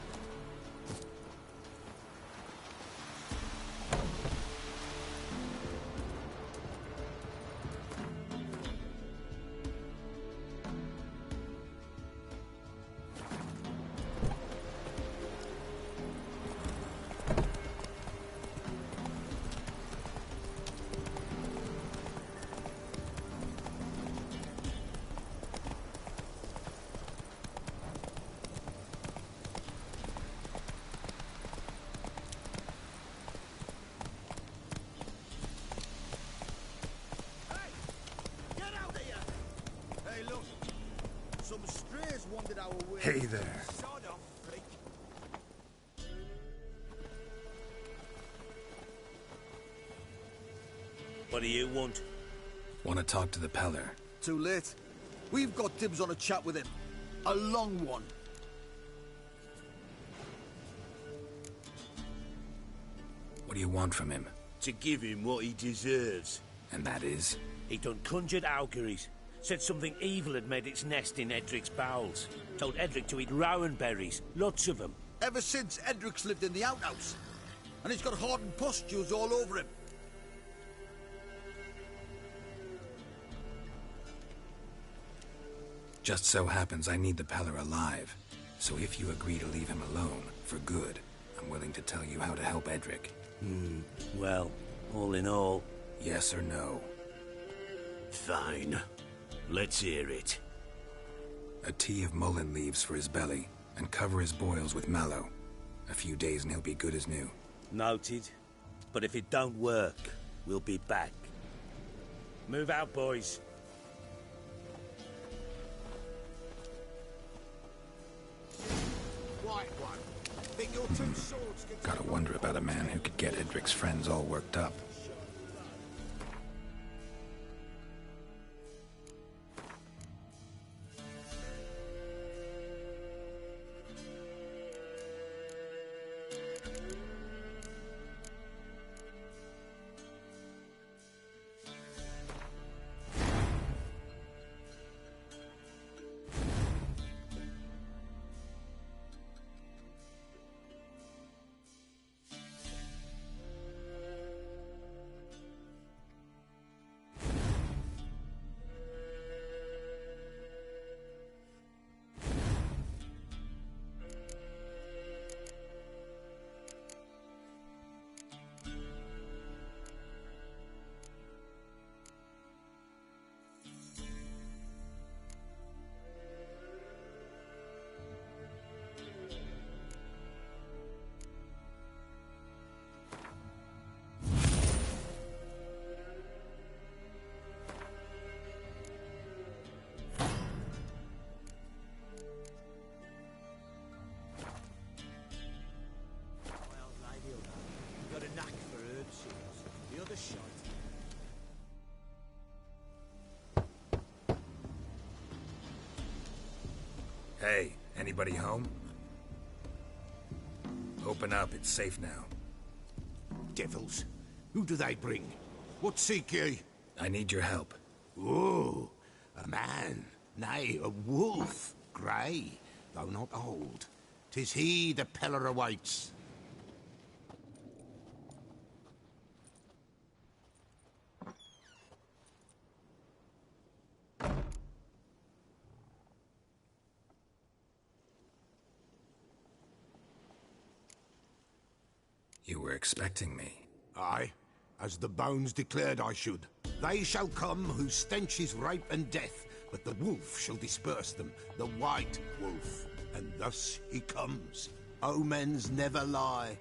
Hey there. What do you want? Want to talk to the Peller. Too late. We've got dibs on a chat with him. A long one. What do you want from him? To give him what he deserves. And that is? He done conjured auguries. Said something evil had made its nest in Edric's bowels. Told Edric to eat rowan berries. Lots of them. Ever since Edric's lived in the outhouse. And he's got hardened pustules all over him. Just so happens I need the Peller alive. So if you agree to leave him alone, for good, I'm willing to tell you how to help Edric. Well, all in all... Yes or no? Fine. Let's hear it. A tea of mullein leaves for his belly, and cover his boils with mallow. A few days and he'll be good as new. Noted. But if it don't work, we'll be back. Move out, boys. White one. Think your two swords can... Gotta wonder about a man who could get Edric's friends all worked up. Hey, anybody home? Open up, it's safe now. Devils. Who do they bring? What seek ye? I need your help. Oh, a man. Nay, a wolf. Grey, though not old. 'Tis he the Peller awaits. You were expecting me. Aye, as the bones declared I should. They shall come whose stench is rape and death, but the wolf shall disperse them, the white wolf. And thus he comes. Omens never lie.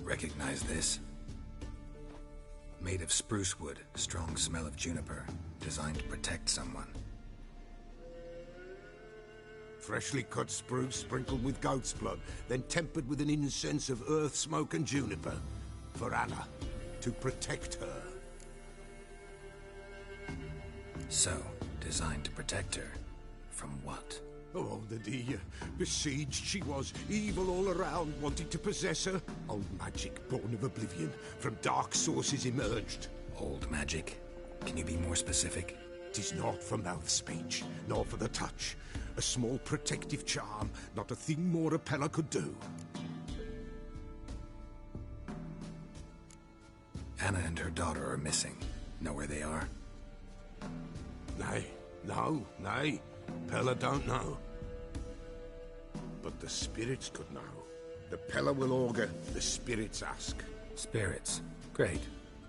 Recognize this? Made of spruce wood, strong smell of juniper, designed to protect someone. Freshly cut spruce sprinkled with goat's blood, then tempered with an incense of earth, smoke and juniper. For Anna, to protect her. So, designed to protect her. From what? Oh, besieged she was, evil all around, wanting to possess her. Old magic born of oblivion, from dark sources emerged. Old magic? Can you be more specific? 'Tis not for mouth speech, nor for the touch. A small protective charm, not a thing more a Pella could do. Anna and her daughter are missing. Know where they are? Nay, nay. Pella don't know. But the spirits could know. The Pella will augur, the spirits ask. Spirits. Great.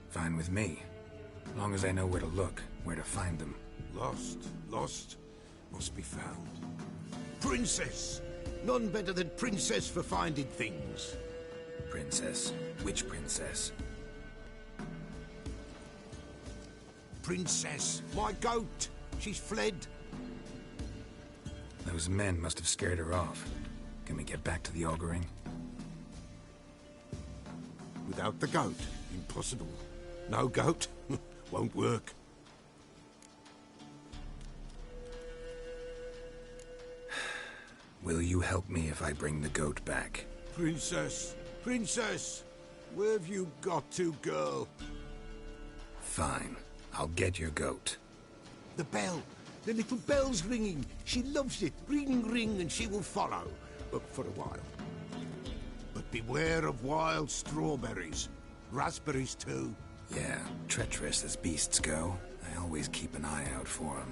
Fine with me. Long as I know where to look, where to find them. Lost, must be found. Princess! None better than Princess for finding things. Princess? Which princess? Princess, my goat! She's fled. Those men must have scared her off. Can we get back to the auguring? Without the goat, impossible. No goat, won't work. Will you help me if I bring the goat back? Princess! Where have you got to, girl? Fine. I'll get your goat. The bell! The little bell's ringing. She loves it. Ring, ring, and she will follow. But for a while. But beware of wild strawberries. Raspberries, too. Yeah, treacherous as beasts go. I always keep an eye out for them.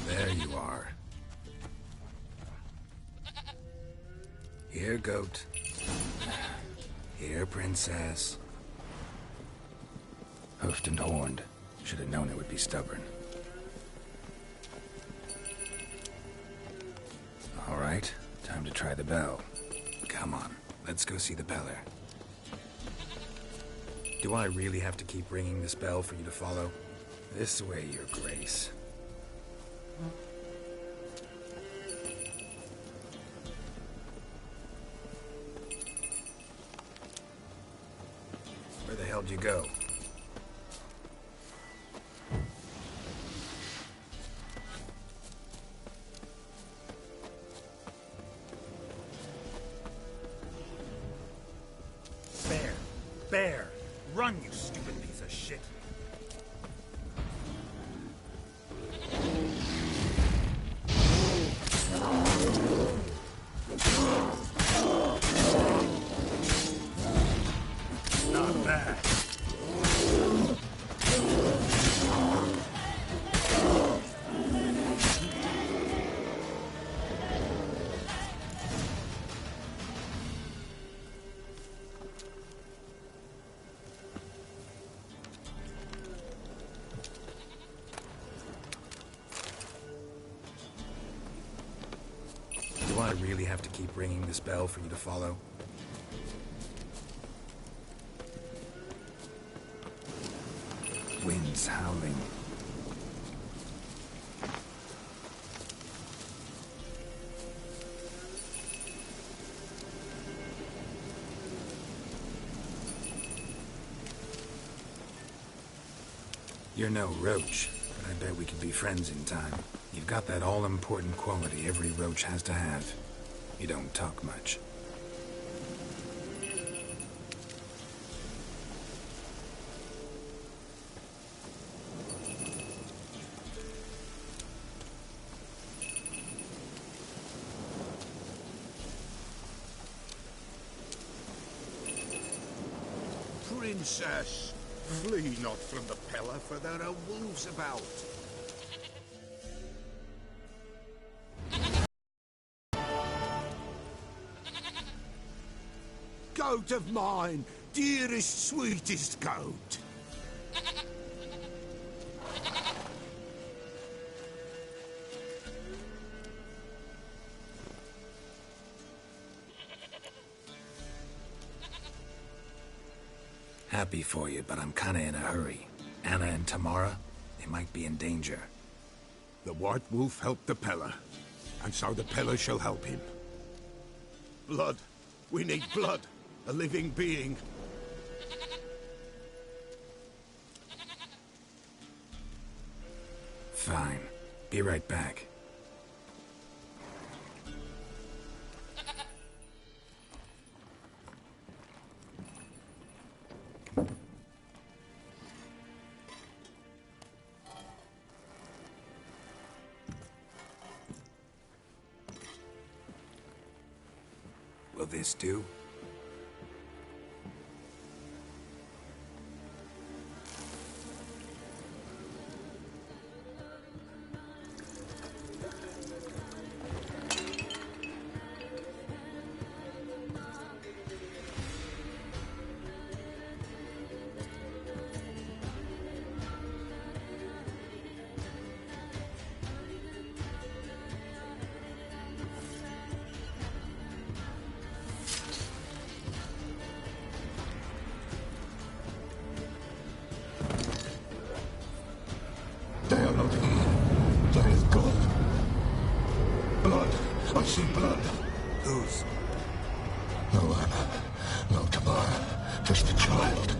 There you are. Here, goat. Here, princess. Hoofed and horned. Should have known it would be stubborn. All right, time to try the bell. Come on, let's go see the beller. Do I really have to keep ringing this bell for you to follow? This way, your grace. Where the hell'd you go? Bear! Run, you stupid piece of shit! Not bad. Do I really have to keep ringing this bell for you to follow? Winds howling. You're no roach, but I bet we could be friends in time. You've got that all-important quality every roach has to have. You don't talk much. princess. Flee not from the pillar, for there are wolves about. Goat of mine, dearest, sweetest goat. Happy for you, but I'm kinda in a hurry. Anna and Tamara, they might be in danger. The White Wolf helped the Peller, and so the Peller shall help him. Blood. We need blood. A living being. Fine. Be right back. Will this do? They are not here. There is God. Blood. I see blood. Whose? No Anna. No Tamara. Just a child.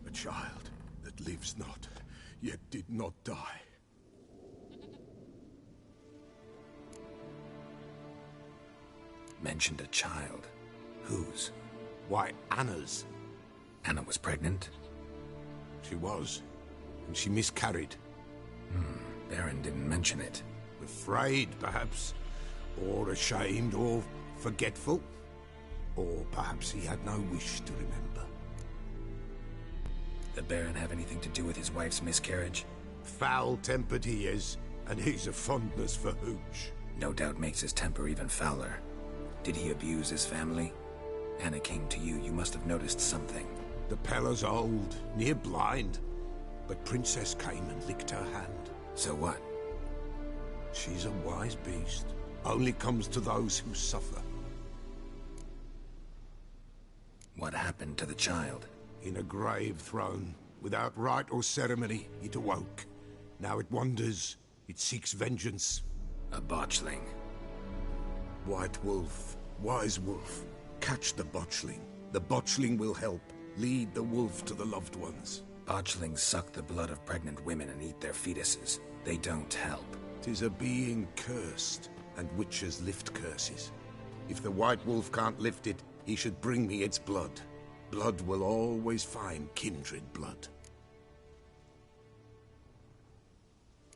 A child that lives not, yet did not die. Mentioned a child. Whose? Why, Anna's. Anna was pregnant? She was. And she miscarried. Baron didn't mention it. Afraid, perhaps. Or ashamed, or forgetful. Or perhaps he had no wish to remember. The Baron have anything to do with his wife's miscarriage? Foul-tempered he is, and he's a fondness for hooch. No doubt makes his temper even fouler. Did he abuse his family? Anna came to you. You must have noticed something. The Peller's old, near blind. But Princess came and licked her hand. So what? She's a wise beast. Only comes to those who suffer. What happened to the child? In a grave thrown. Without rite or ceremony, it awoke. Now it wanders. It seeks vengeance. A botchling. White Wolf. Wise Wolf. Catch the botchling. The botchling will help. Lead the wolf to the loved ones. Botchlings suck the blood of pregnant women and eat their fetuses. They don't help. 'Tis a being cursed, and witches lift curses. If the White Wolf can't lift it, he should bring me its blood. Blood will always find kindred blood.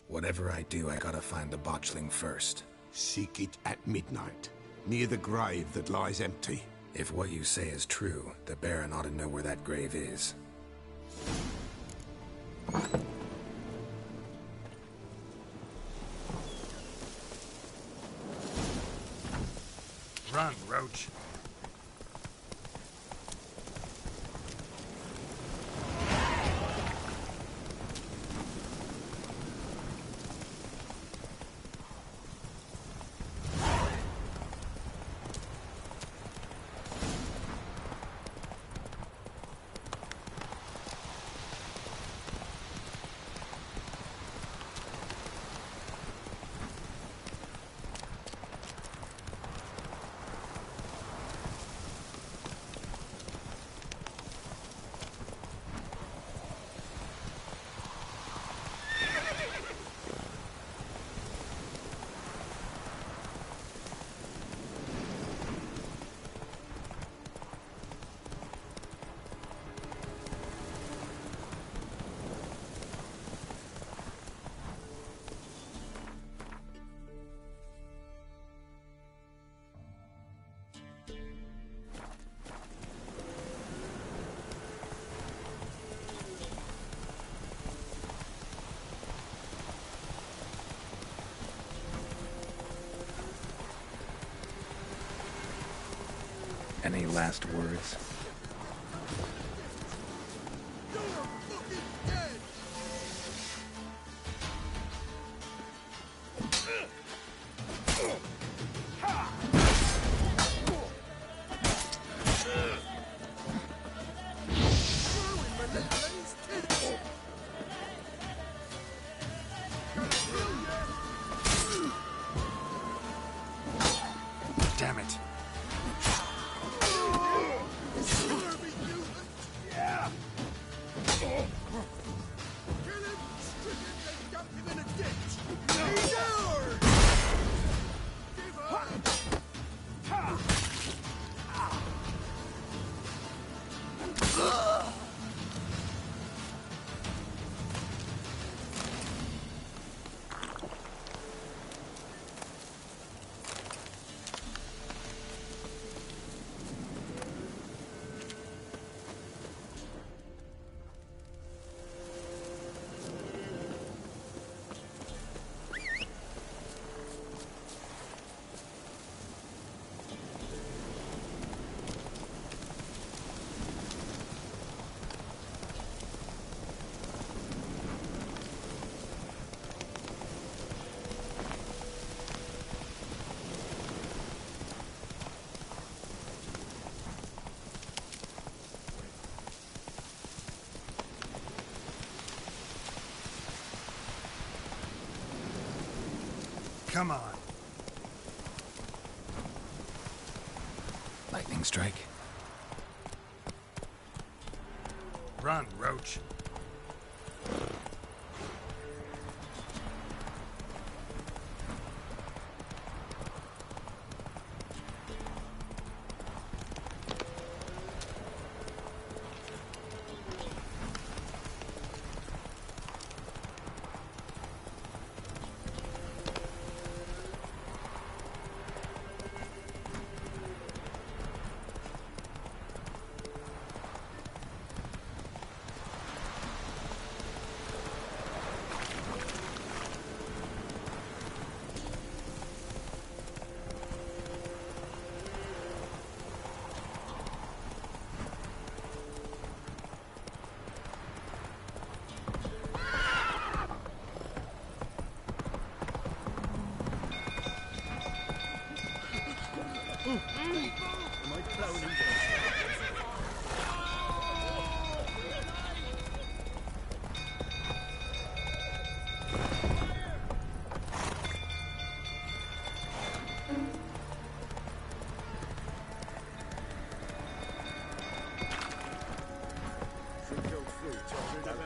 Whatever I do, I gotta find the botchling first. Seek it at midnight, near the grave that lies empty. If what you say is true, the Baron ought to know where that grave is. Run, Roach. Any last words? Damn it. Come on. Lightning strike. Run, Roach.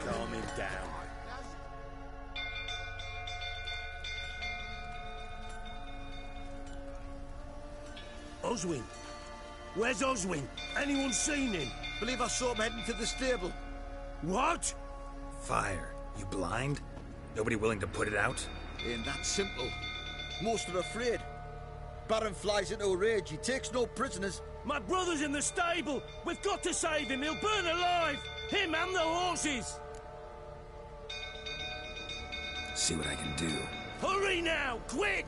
Calm him down. Oswin? Where's Oswin? Anyone seen him? Believe I saw him heading to the stable. What? Fire. You blind? Nobody willing to put it out? Ain't that simple. Most are afraid. Baron flies into a rage. He takes no prisoners. My brother's in the stable. We've got to save him. He'll burn alive. Him and the horses. See what I can do. Hurry now, quick!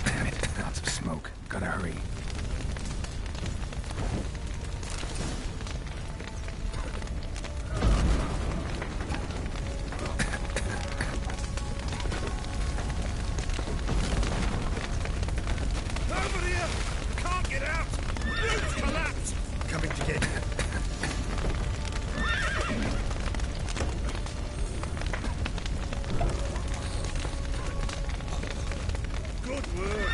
Damn it, lots of smoke. Gotta hurry. Over here! Can't get out! Roof's collapsed! Coming to get you. Good work!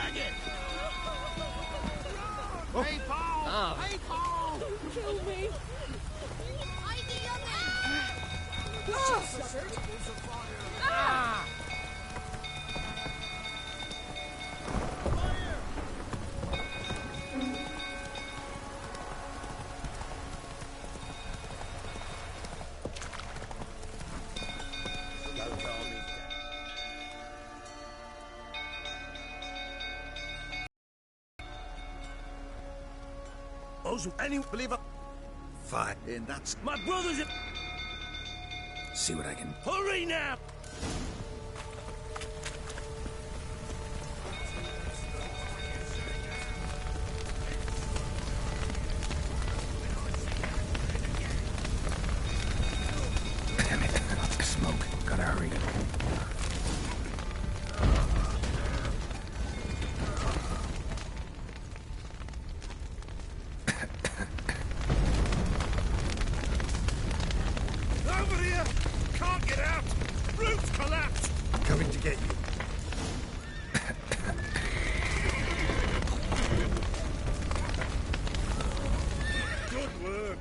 faggot! Hey, Paul! Oh. Hey, Paul! Kill me! Ah! Also, any believer. Fine, and that's... My brother's in... See what I can... Hurry now! Damn it. Smoke. Gotta hurry. Over here! Can't get out! Roof's collapsed! Coming to get you. Good work!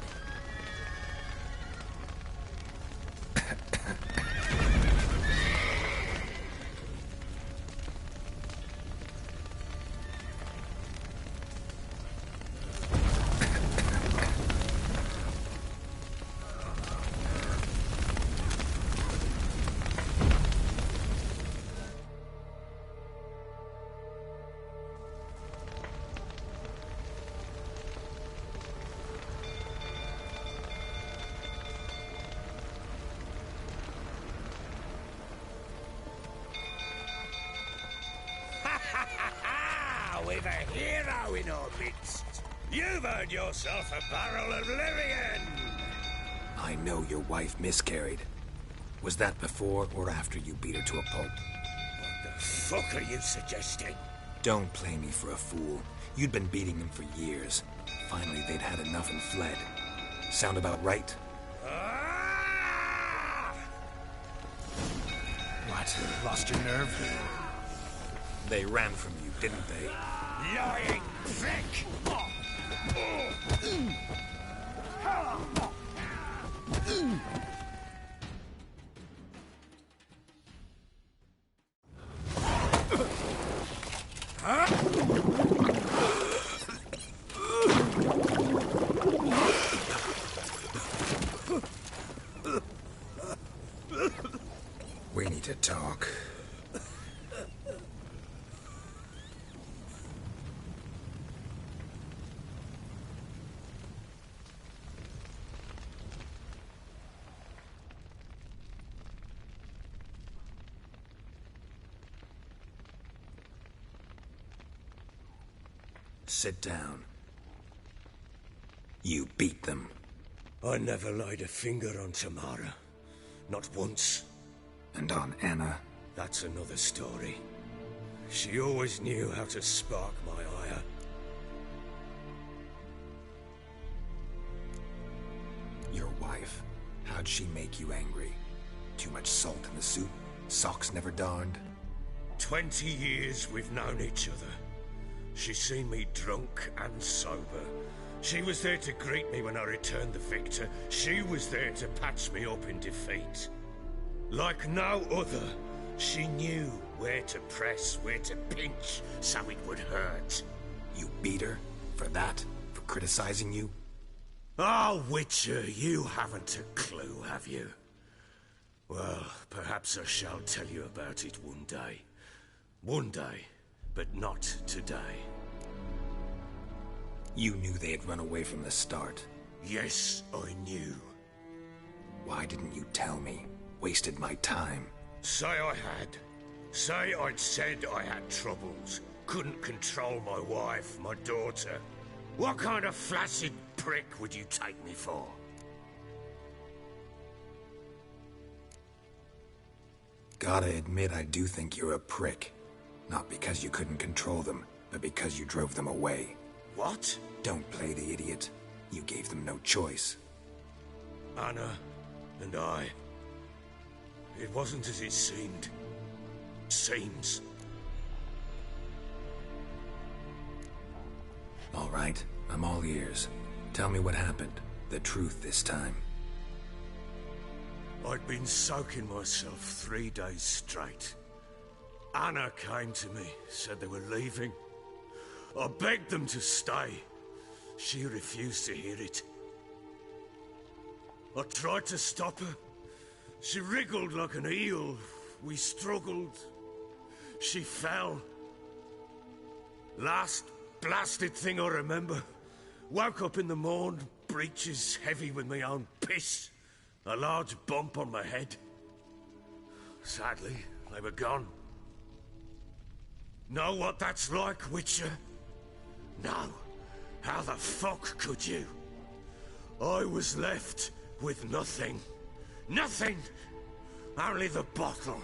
We've a hero in our midst. You've earned yourself a barrel of Lyrian. I know your wife miscarried. Was that before or after you beat her to a pulp? What the fuck are you suggesting? Don't play me for a fool. You'd been beating them for years. Finally, they'd had enough and fled. Sound about right? What? Lost your nerve? They ran from you, didn't they? Lying prick! We need to talk. Sit down. You beat them. I never laid a finger on Tamara. Not once. And on Anna? That's another story. She always knew how to spark my ire. Your wife. How'd she make you angry? Too much salt in the soup? Socks never darned? 20 years we've known each other. She's seen me drunk and sober. She was there to greet me when I returned the victor. She was there to patch me up in defeat. Like no other, she knew where to press, where to pinch, so it would hurt. You beat her? For that? For criticizing you? Oh, Witcher, you haven't a clue, have you? Well, perhaps I shall tell you about it one day. One day, but not today. You knew they had run away from the start. Yes, I knew. Why didn't you tell me? Wasted my time. Say I had. Say I'd said I had troubles. Couldn't control my wife, my daughter. What kind of flaccid prick would you take me for? Gotta admit, I do think you're a prick. Not because you couldn't control them, but because you drove them away. What? Don't play the idiot. You gave them no choice. Anna and I. It wasn't as it seemed. Seems. All right, I'm all ears. Tell me what happened. The truth this time. I'd been soaking myself 3 days straight. Anna came to me, said they were leaving. I begged them to stay. She refused to hear it. I tried to stop her. She wriggled like an eel. We struggled. She fell. Last blasted thing I remember. Woke up in the morn, breeches heavy with my own piss. A large bump on my head. Sadly, they were gone. Know what that's like, Witcher? No. How the fuck could you? I was left with nothing. Nothing! Only the bottle.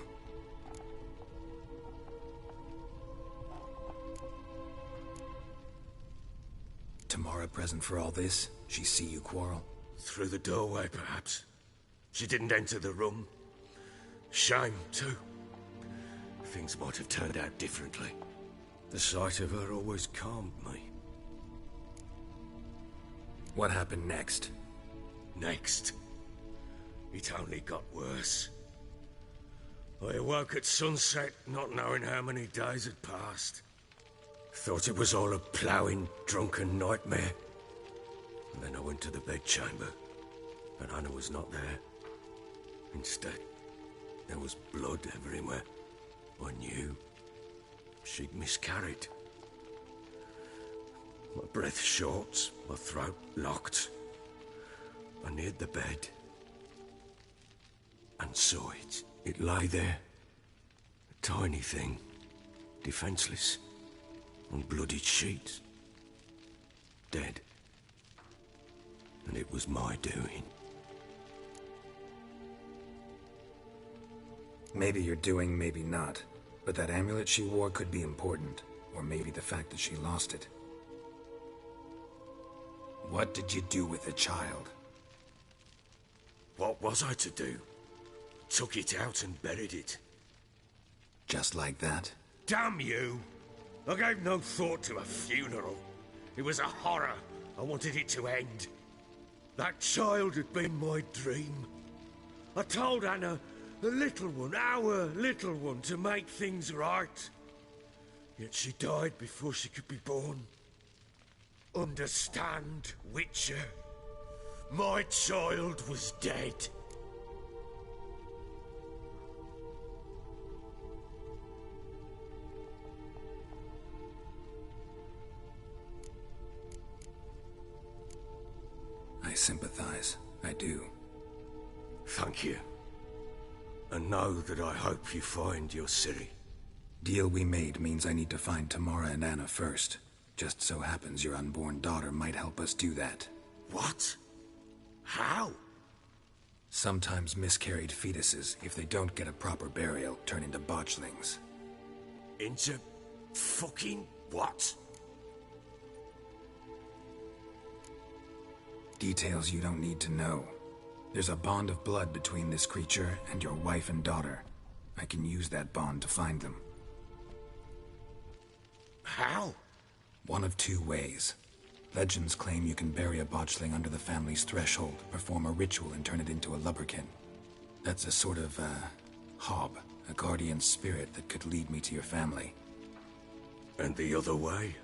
Tamara present for all this? She see you quarrel? Through the doorway, perhaps. She didn't enter the room. Shame, too. Things might have turned out differently. The sight of her always calmed me. What happened next? Next? It only got worse. I awoke at sunset, not knowing how many days had passed. Thought it was all a ploughing, drunken nightmare. And then I went to the bedchamber, but Anna was not there. Instead, there was blood everywhere. I knew she'd miscarried. My breath short, my throat locked. I neared the bed and saw it. It lay there, a tiny thing, defenseless, on bloodied sheets, dead. And it was my doing. Maybe you're doing, maybe not. But that amulet she wore could be important. Or maybe the fact that she lost it. What did you do with the child? What was I to do? Took it out and buried it. Just like that? Damn you! I gave no thought to a funeral. It was a horror. I wanted it to end. That child had been my dream. I told Anna, the little one, our little one, to make things right. Yet she died before she could be born. Understand, Witcher? My child was dead. I sympathize. I do. Thank you. And know that I hope you find your Ciri. Deal we made means I need to find Tamara and Anna first. Just so happens your unborn daughter might help us do that. What? How? Sometimes miscarried fetuses, if they don't get a proper burial, turn into botchlings. Into fucking what? Details you don't need to know. There's a bond of blood between this creature and your wife and daughter. I can use that bond to find them. How? One of two ways. Legends claim you can bury a botchling under the family's threshold, perform a ritual and turn it into a lubberkin. That's a sort of, hob, a guardian spirit that could lead me to your family. And the other way?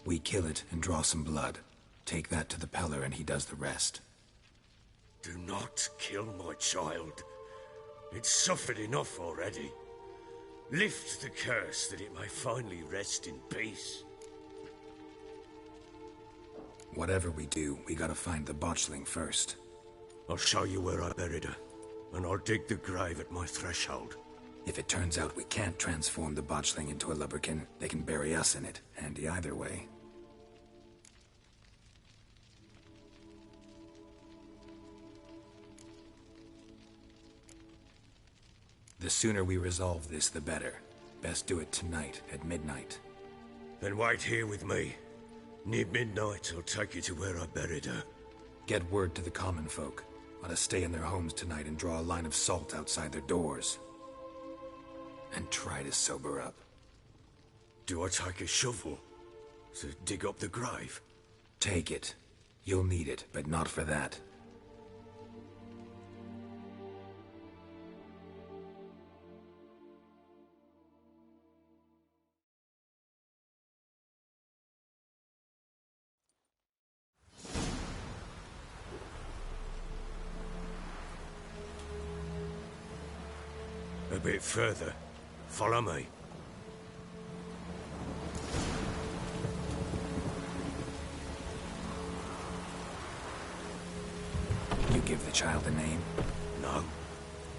We kill it and draw some blood. Take that to the Peller and he does the rest. Do not kill my child. It's suffered enough already. Lift the curse that it may finally rest in peace. Whatever we do, we gotta find the botchling first. I'll show you where I buried her, and I'll dig the grave at my threshold. If it turns out we can't transform the botchling into a lubberkin, they can bury us in it. Handy either way. The sooner we resolve this, the better. Best do it tonight, at midnight. Then wait here with me. Near midnight, I'll take you to where I buried her. Get word to the common folk. Let us stay in their homes tonight and draw a line of salt outside their doors. And try to sober up. Do I take a shovel? To dig up the grave? Take it. You'll need it, but not for that. A bit further. Follow me. You give the child a name? No.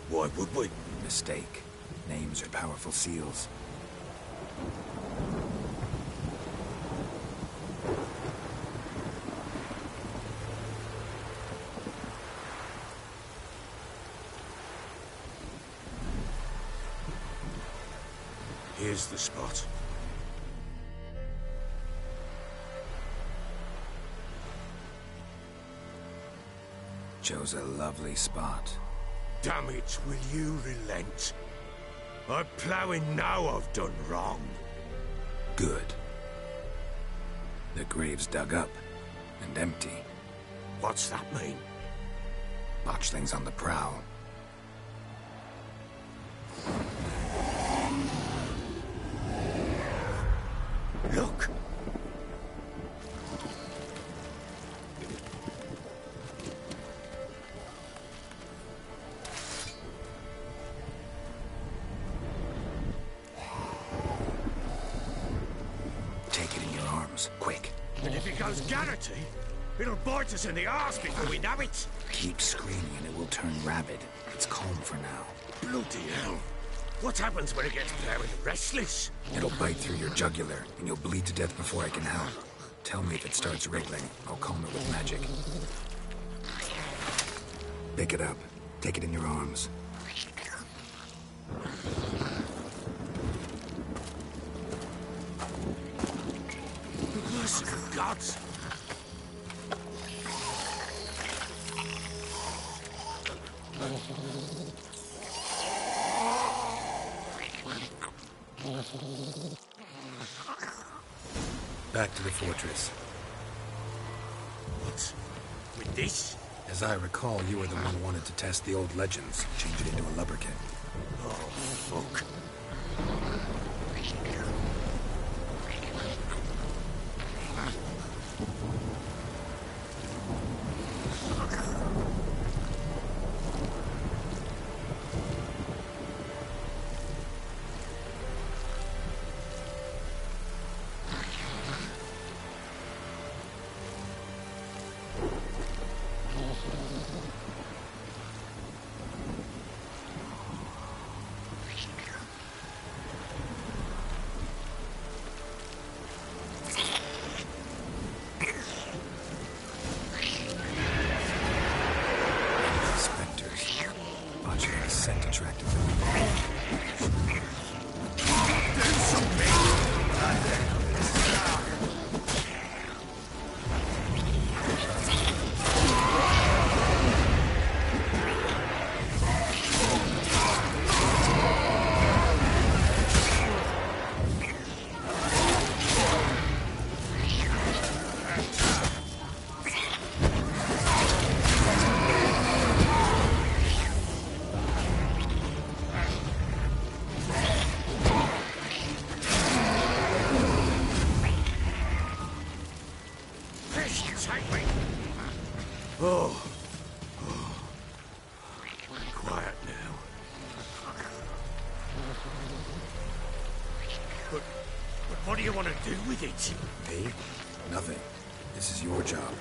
Why would we? Mistake. Names are powerful seals. Here's the spot. Chose a lovely spot. Damn it, will you relent? I'm ploughing now I've done wrong. Good. The grave's dug up and empty. What's that mean? Botchling's on the prowl. Look! Take it in your arms, quick. And if it goes Garrity, it'll bite us in the arse before we know it. Keep screaming and it will turn rabid. It's calm for now. Bloody hell. What happens when it gets very restless? It'll bite through your jugular, and you'll bleed to death before I can help. Tell me if it starts wriggling. I'll calm it with magic. Pick it up. Take it in your arms. Merciful gods! Back to the fortress. What? With this? As I recall, you were the one who wanted to test the old legends, change it into a lubberkin. Oh, fuck. Quiet now. But what do you want to do with it? Me? Nothing. This is your job.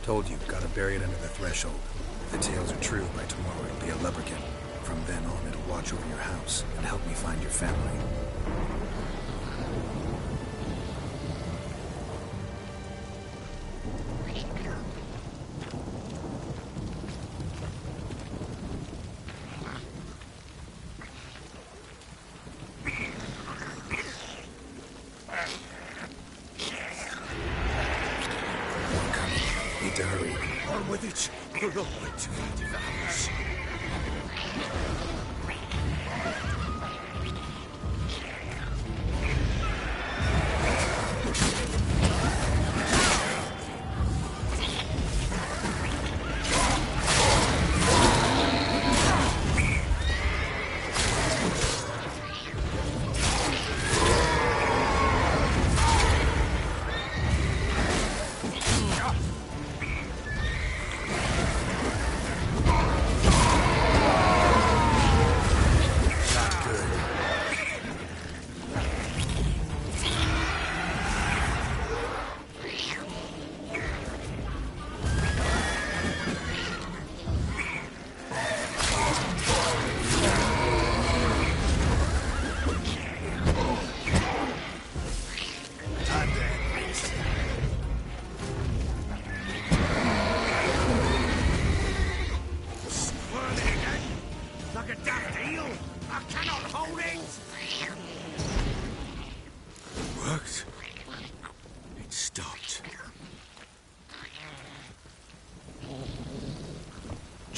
Told you, gotta bury it under the threshold. If the tales are true, by tomorrow it'll be a lubberkin. From then on, it'll watch over your house and help me find your family. Need to hurry. On with it. We're not going to find the house.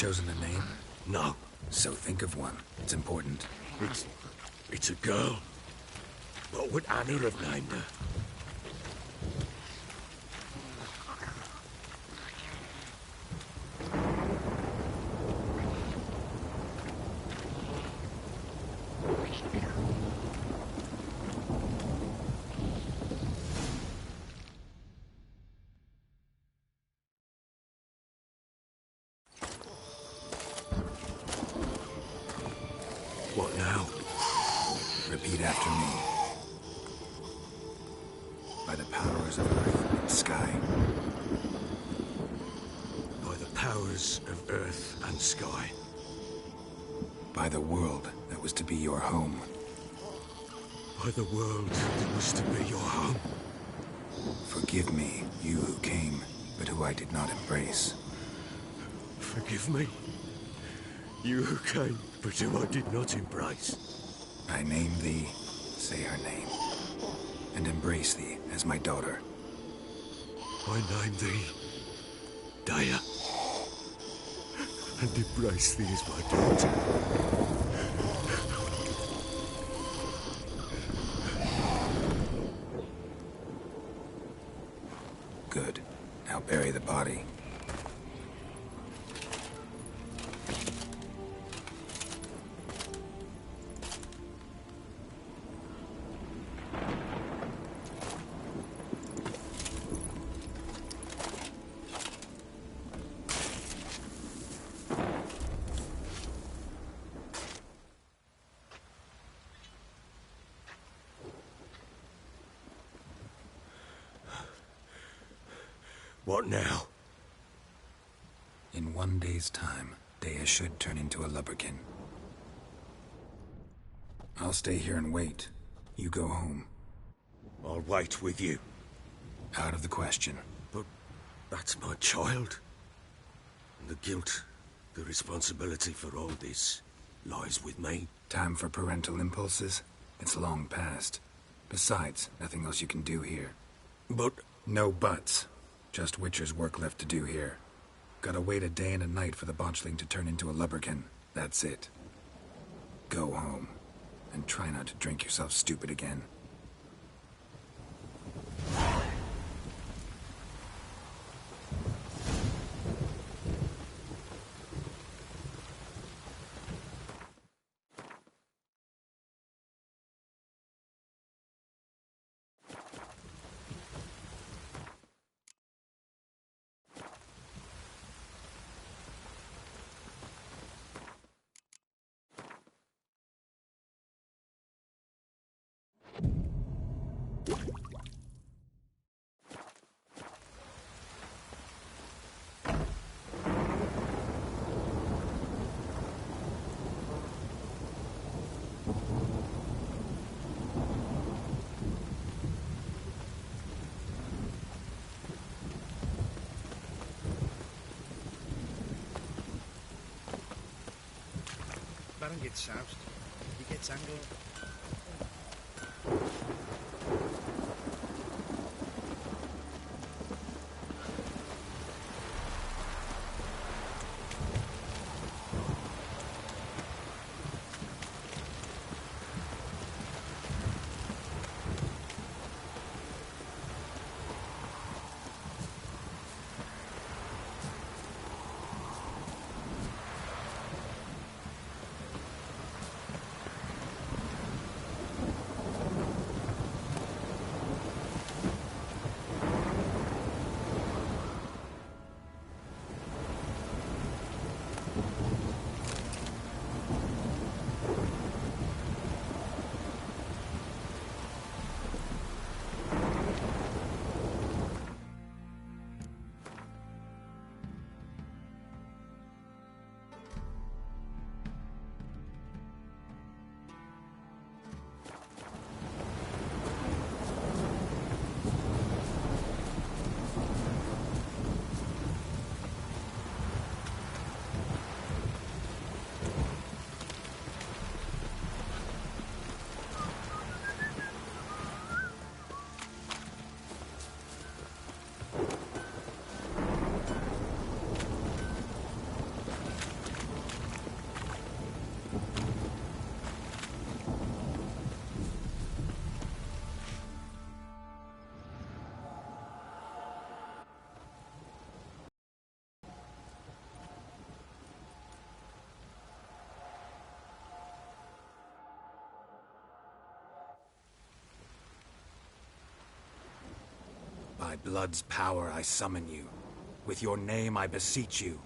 chosen a name? No. So think of one. It's important. It's a girl. What would Annie have named her? What now? Repeat after me. By the powers of earth and sky. By the powers of earth and sky. By the world that was to be your home. By the world that was to be your home. Forgive me, you who came, but who I did not embrace. Forgive me. You who came, but who I did not embrace. I name thee, say her name, and embrace thee as my daughter. I name thee, Daya, and embrace thee as my daughter. Good. Now bury the body. What now? In 1 day's time, Daya should turn into a lubberkin. I'll stay here and wait. You go home. I'll wait with you. Out of the question. But that's my child. And the guilt, the responsibility for all this lies with me. Time for parental impulses? It's long past. Besides, nothing else you can do here. But... No buts. Just Witcher's work left to do here. Gotta wait a day and a night for the botchling to turn into a lubberkin. That's it. Go home. And try not to drink yourself stupid again. Baron gets soused. He gets angled. By blood's power I summon you. With your name I beseech you.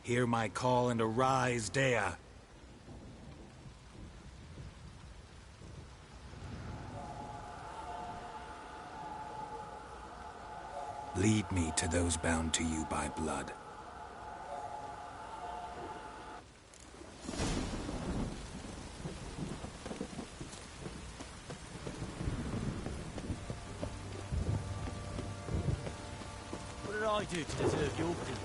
Hear my call and arise, Dea. Lead me to those bound to you by blood. What did I do to deserve your people?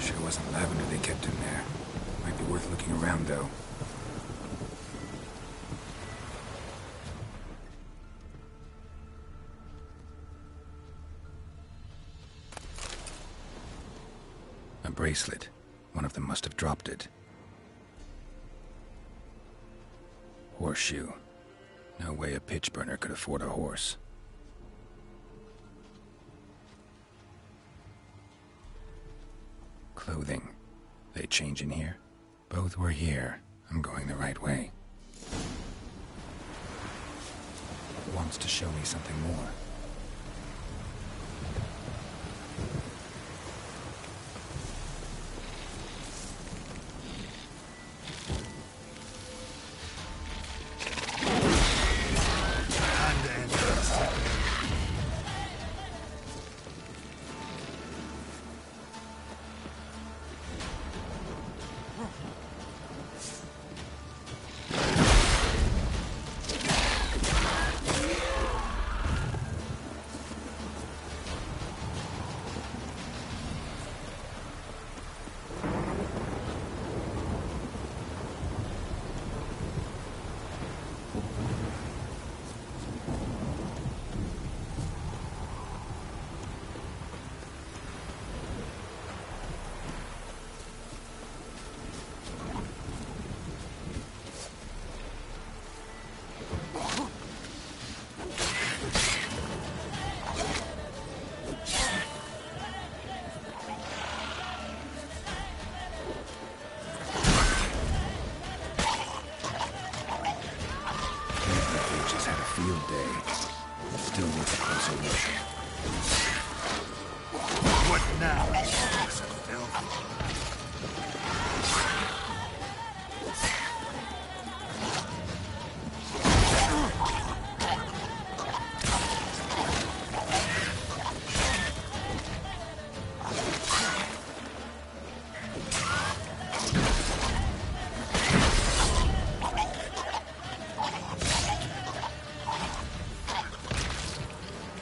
Sure wasn't lavender they kept in there. Might be worth looking around, though. A bracelet. One of them must have dropped it. Horseshoe. No way a pitch burner could afford a horse. Clothing. They change in here? Both were here. I'm going the right way. Wants to show me something more. Field day. Still worth a closer look. What now?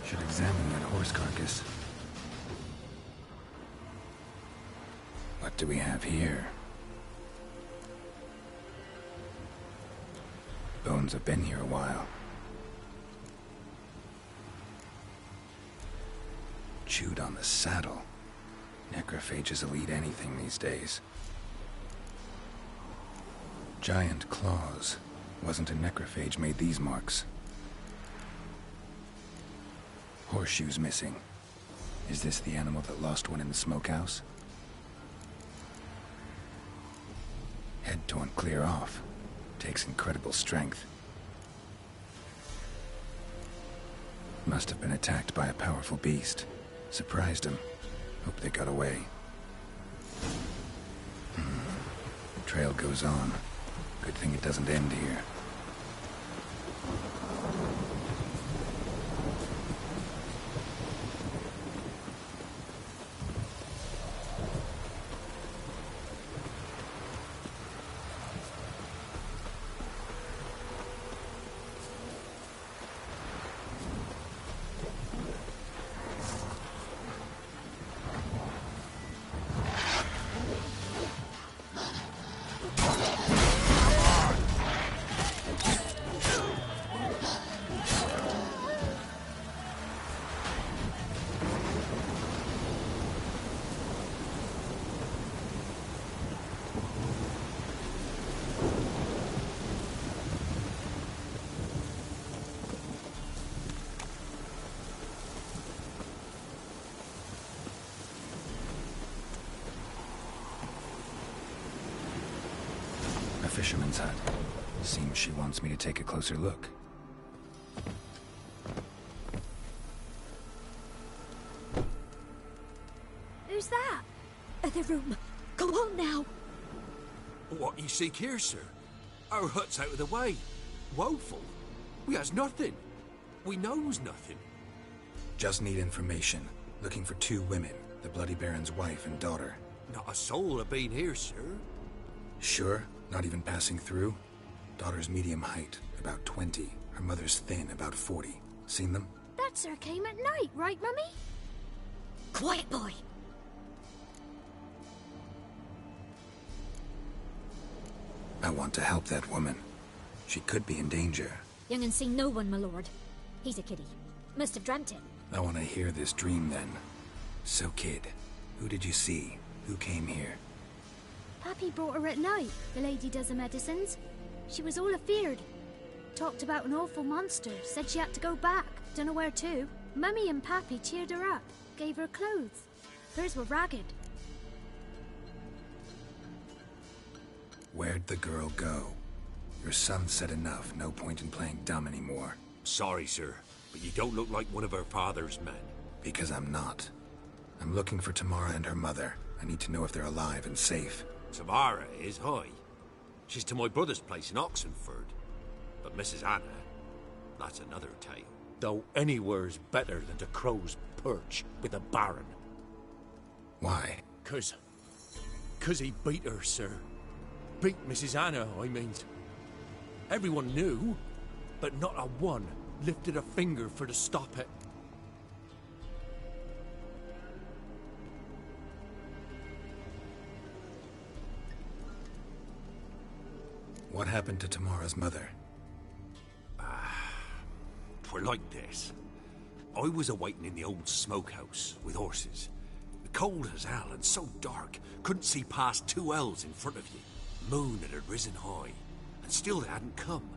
Should examine that horse carcass. What do we have here? Bones have been here a while. Chewed on the saddle. Necrophages will eat anything these days. Giant claws. Wasn't a necrophage made these marks. Horseshoes missing. Is this the animal that lost one in the smokehouse? Head torn clear off. Takes incredible strength. Must have been attacked by a powerful beast. Surprised him. Hope they got away. Trail goes on. Good thing it doesn't end here. Fisherman's hut. Seems she wants me to take a closer look. Who's that? Other room. Go on now. What you seek here, sir? Our hut's out of the way. Woeful. We has nothing. We knows nothing. Just need information. Looking for 2 women. The Bloody Baron's wife and daughter. Not a soul have been here, sir. Sure? Not even passing through? Daughter's medium height, about 20. Her mother's thin, about 40. Seen them? That sir came at night, right, Mummy? Quiet, boy. I want to help that woman. She could be in danger. Young and seen no one, my lord. He's a kiddie. Must have dreamt it. I want to hear this dream then. So, kid, who did you see? Who came here? Pappy brought her at night, the lady does the medicines. She was all afeared. Talked about an awful monster, said she had to go back, dunno where to. Mummy and Pappy cheered her up, gave her clothes. Hers were ragged. Where'd the girl go? Your son said enough, no point in playing dumb anymore. Sorry, sir, but you don't look like one of her father's men. Because I'm not. I'm looking for Tamara and her mother. I need to know if they're alive and safe. Tamara is, hi. She's to my brother's place in Oxenford. But Mrs. Anna, that's another tale. Though anywhere's better than to Crow's Perch with a Baron. Why? 'Cause he beat her, sir. Beat Mrs. Anna, I mean. Everyone knew, but not a one lifted a finger for to stop it. What happened to Tamara's mother? Twere like this. I was awaiting in the old smokehouse with horses. Cold as hell and so dark, couldn't see past 2 ells in front of you. Moon had risen high, and still they hadn't come.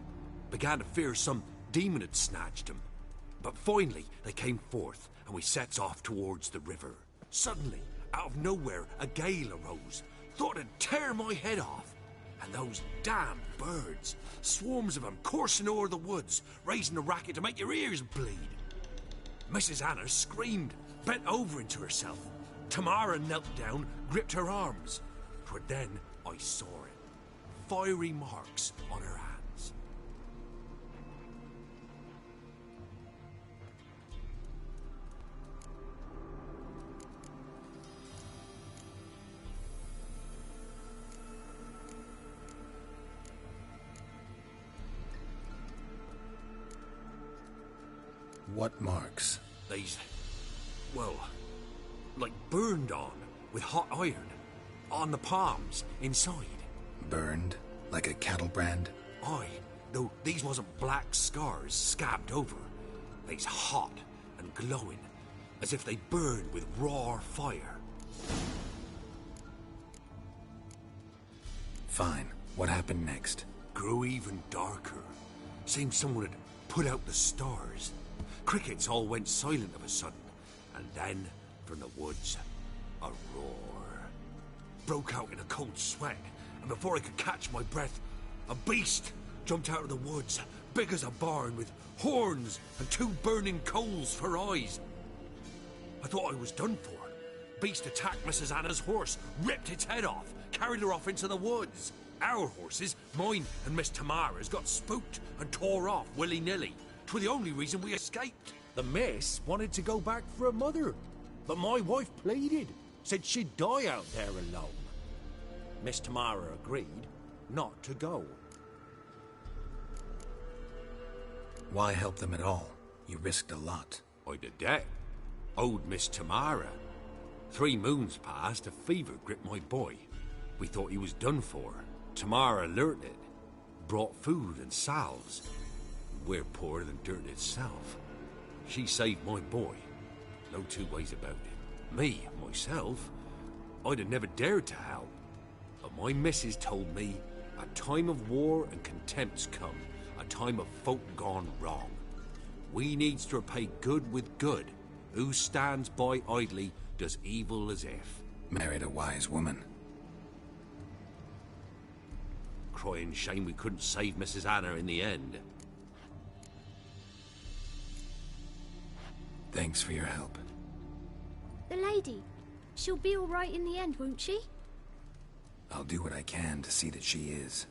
Began to fear some demon had snatched them. But finally they came forth, and we sets off towards the river. Suddenly, out of nowhere, a gale arose. Thought it'd tear my head off. And those damn birds, swarms of them coursing o'er the woods, raising a racket to make your ears bleed. Mrs. Anna screamed, bent over into herself. Tamara knelt down, gripped her arms. 'Twere then I saw it. Fiery marks on her hands. What marks? These, well, like burned on with hot iron. On the palms, inside. Burned? Like a cattle brand? Aye, though these wasn't black scars scabbed over. They's hot and glowing, as if they burned with raw fire. Fine. What happened next? Grew even darker. Seemed someone had put out the stars. crickets all went silent of a sudden, and then, from the woods, a roar. Broke out in a cold sweat, and before I could catch my breath, a beast jumped out of the woods, big as a barn, with horns and 2 burning coals for eyes. I thought I was done for. Beast attacked Mrs. Anna's horse, ripped its head off, carried her off into the woods. Our horses, mine and Miss Tamara's, got spooked and tore off willy-nilly. 'Twas the only reason we escaped. The miss wanted to go back for her mother, but my wife pleaded, said she'd die out there alone. Miss Tamara agreed not to go. Why help them at all? You risked a lot. I did that. Owed Miss Tamara. 3 moons passed, a fever gripped my boy. We thought he was done for. Tamara learnt it. Brought food and salves. We're poorer than dirt itself. She saved my boy. No 2 ways about it. Me, myself, I'd have never dared to help. But my missus told me a time of war and contempt's come. A time of folk gone wrong. We needs to repay good with good. Who stands by idly does evil as if. Married a wise woman. Crying shame we couldn't save Mrs. Anna in the end. Thanks for your help. The lady, she'll be all right in the end, won't she? I'll do what I can to see that she is.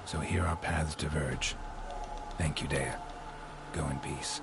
So here our paths diverge. Thank you, Dea. Go in peace.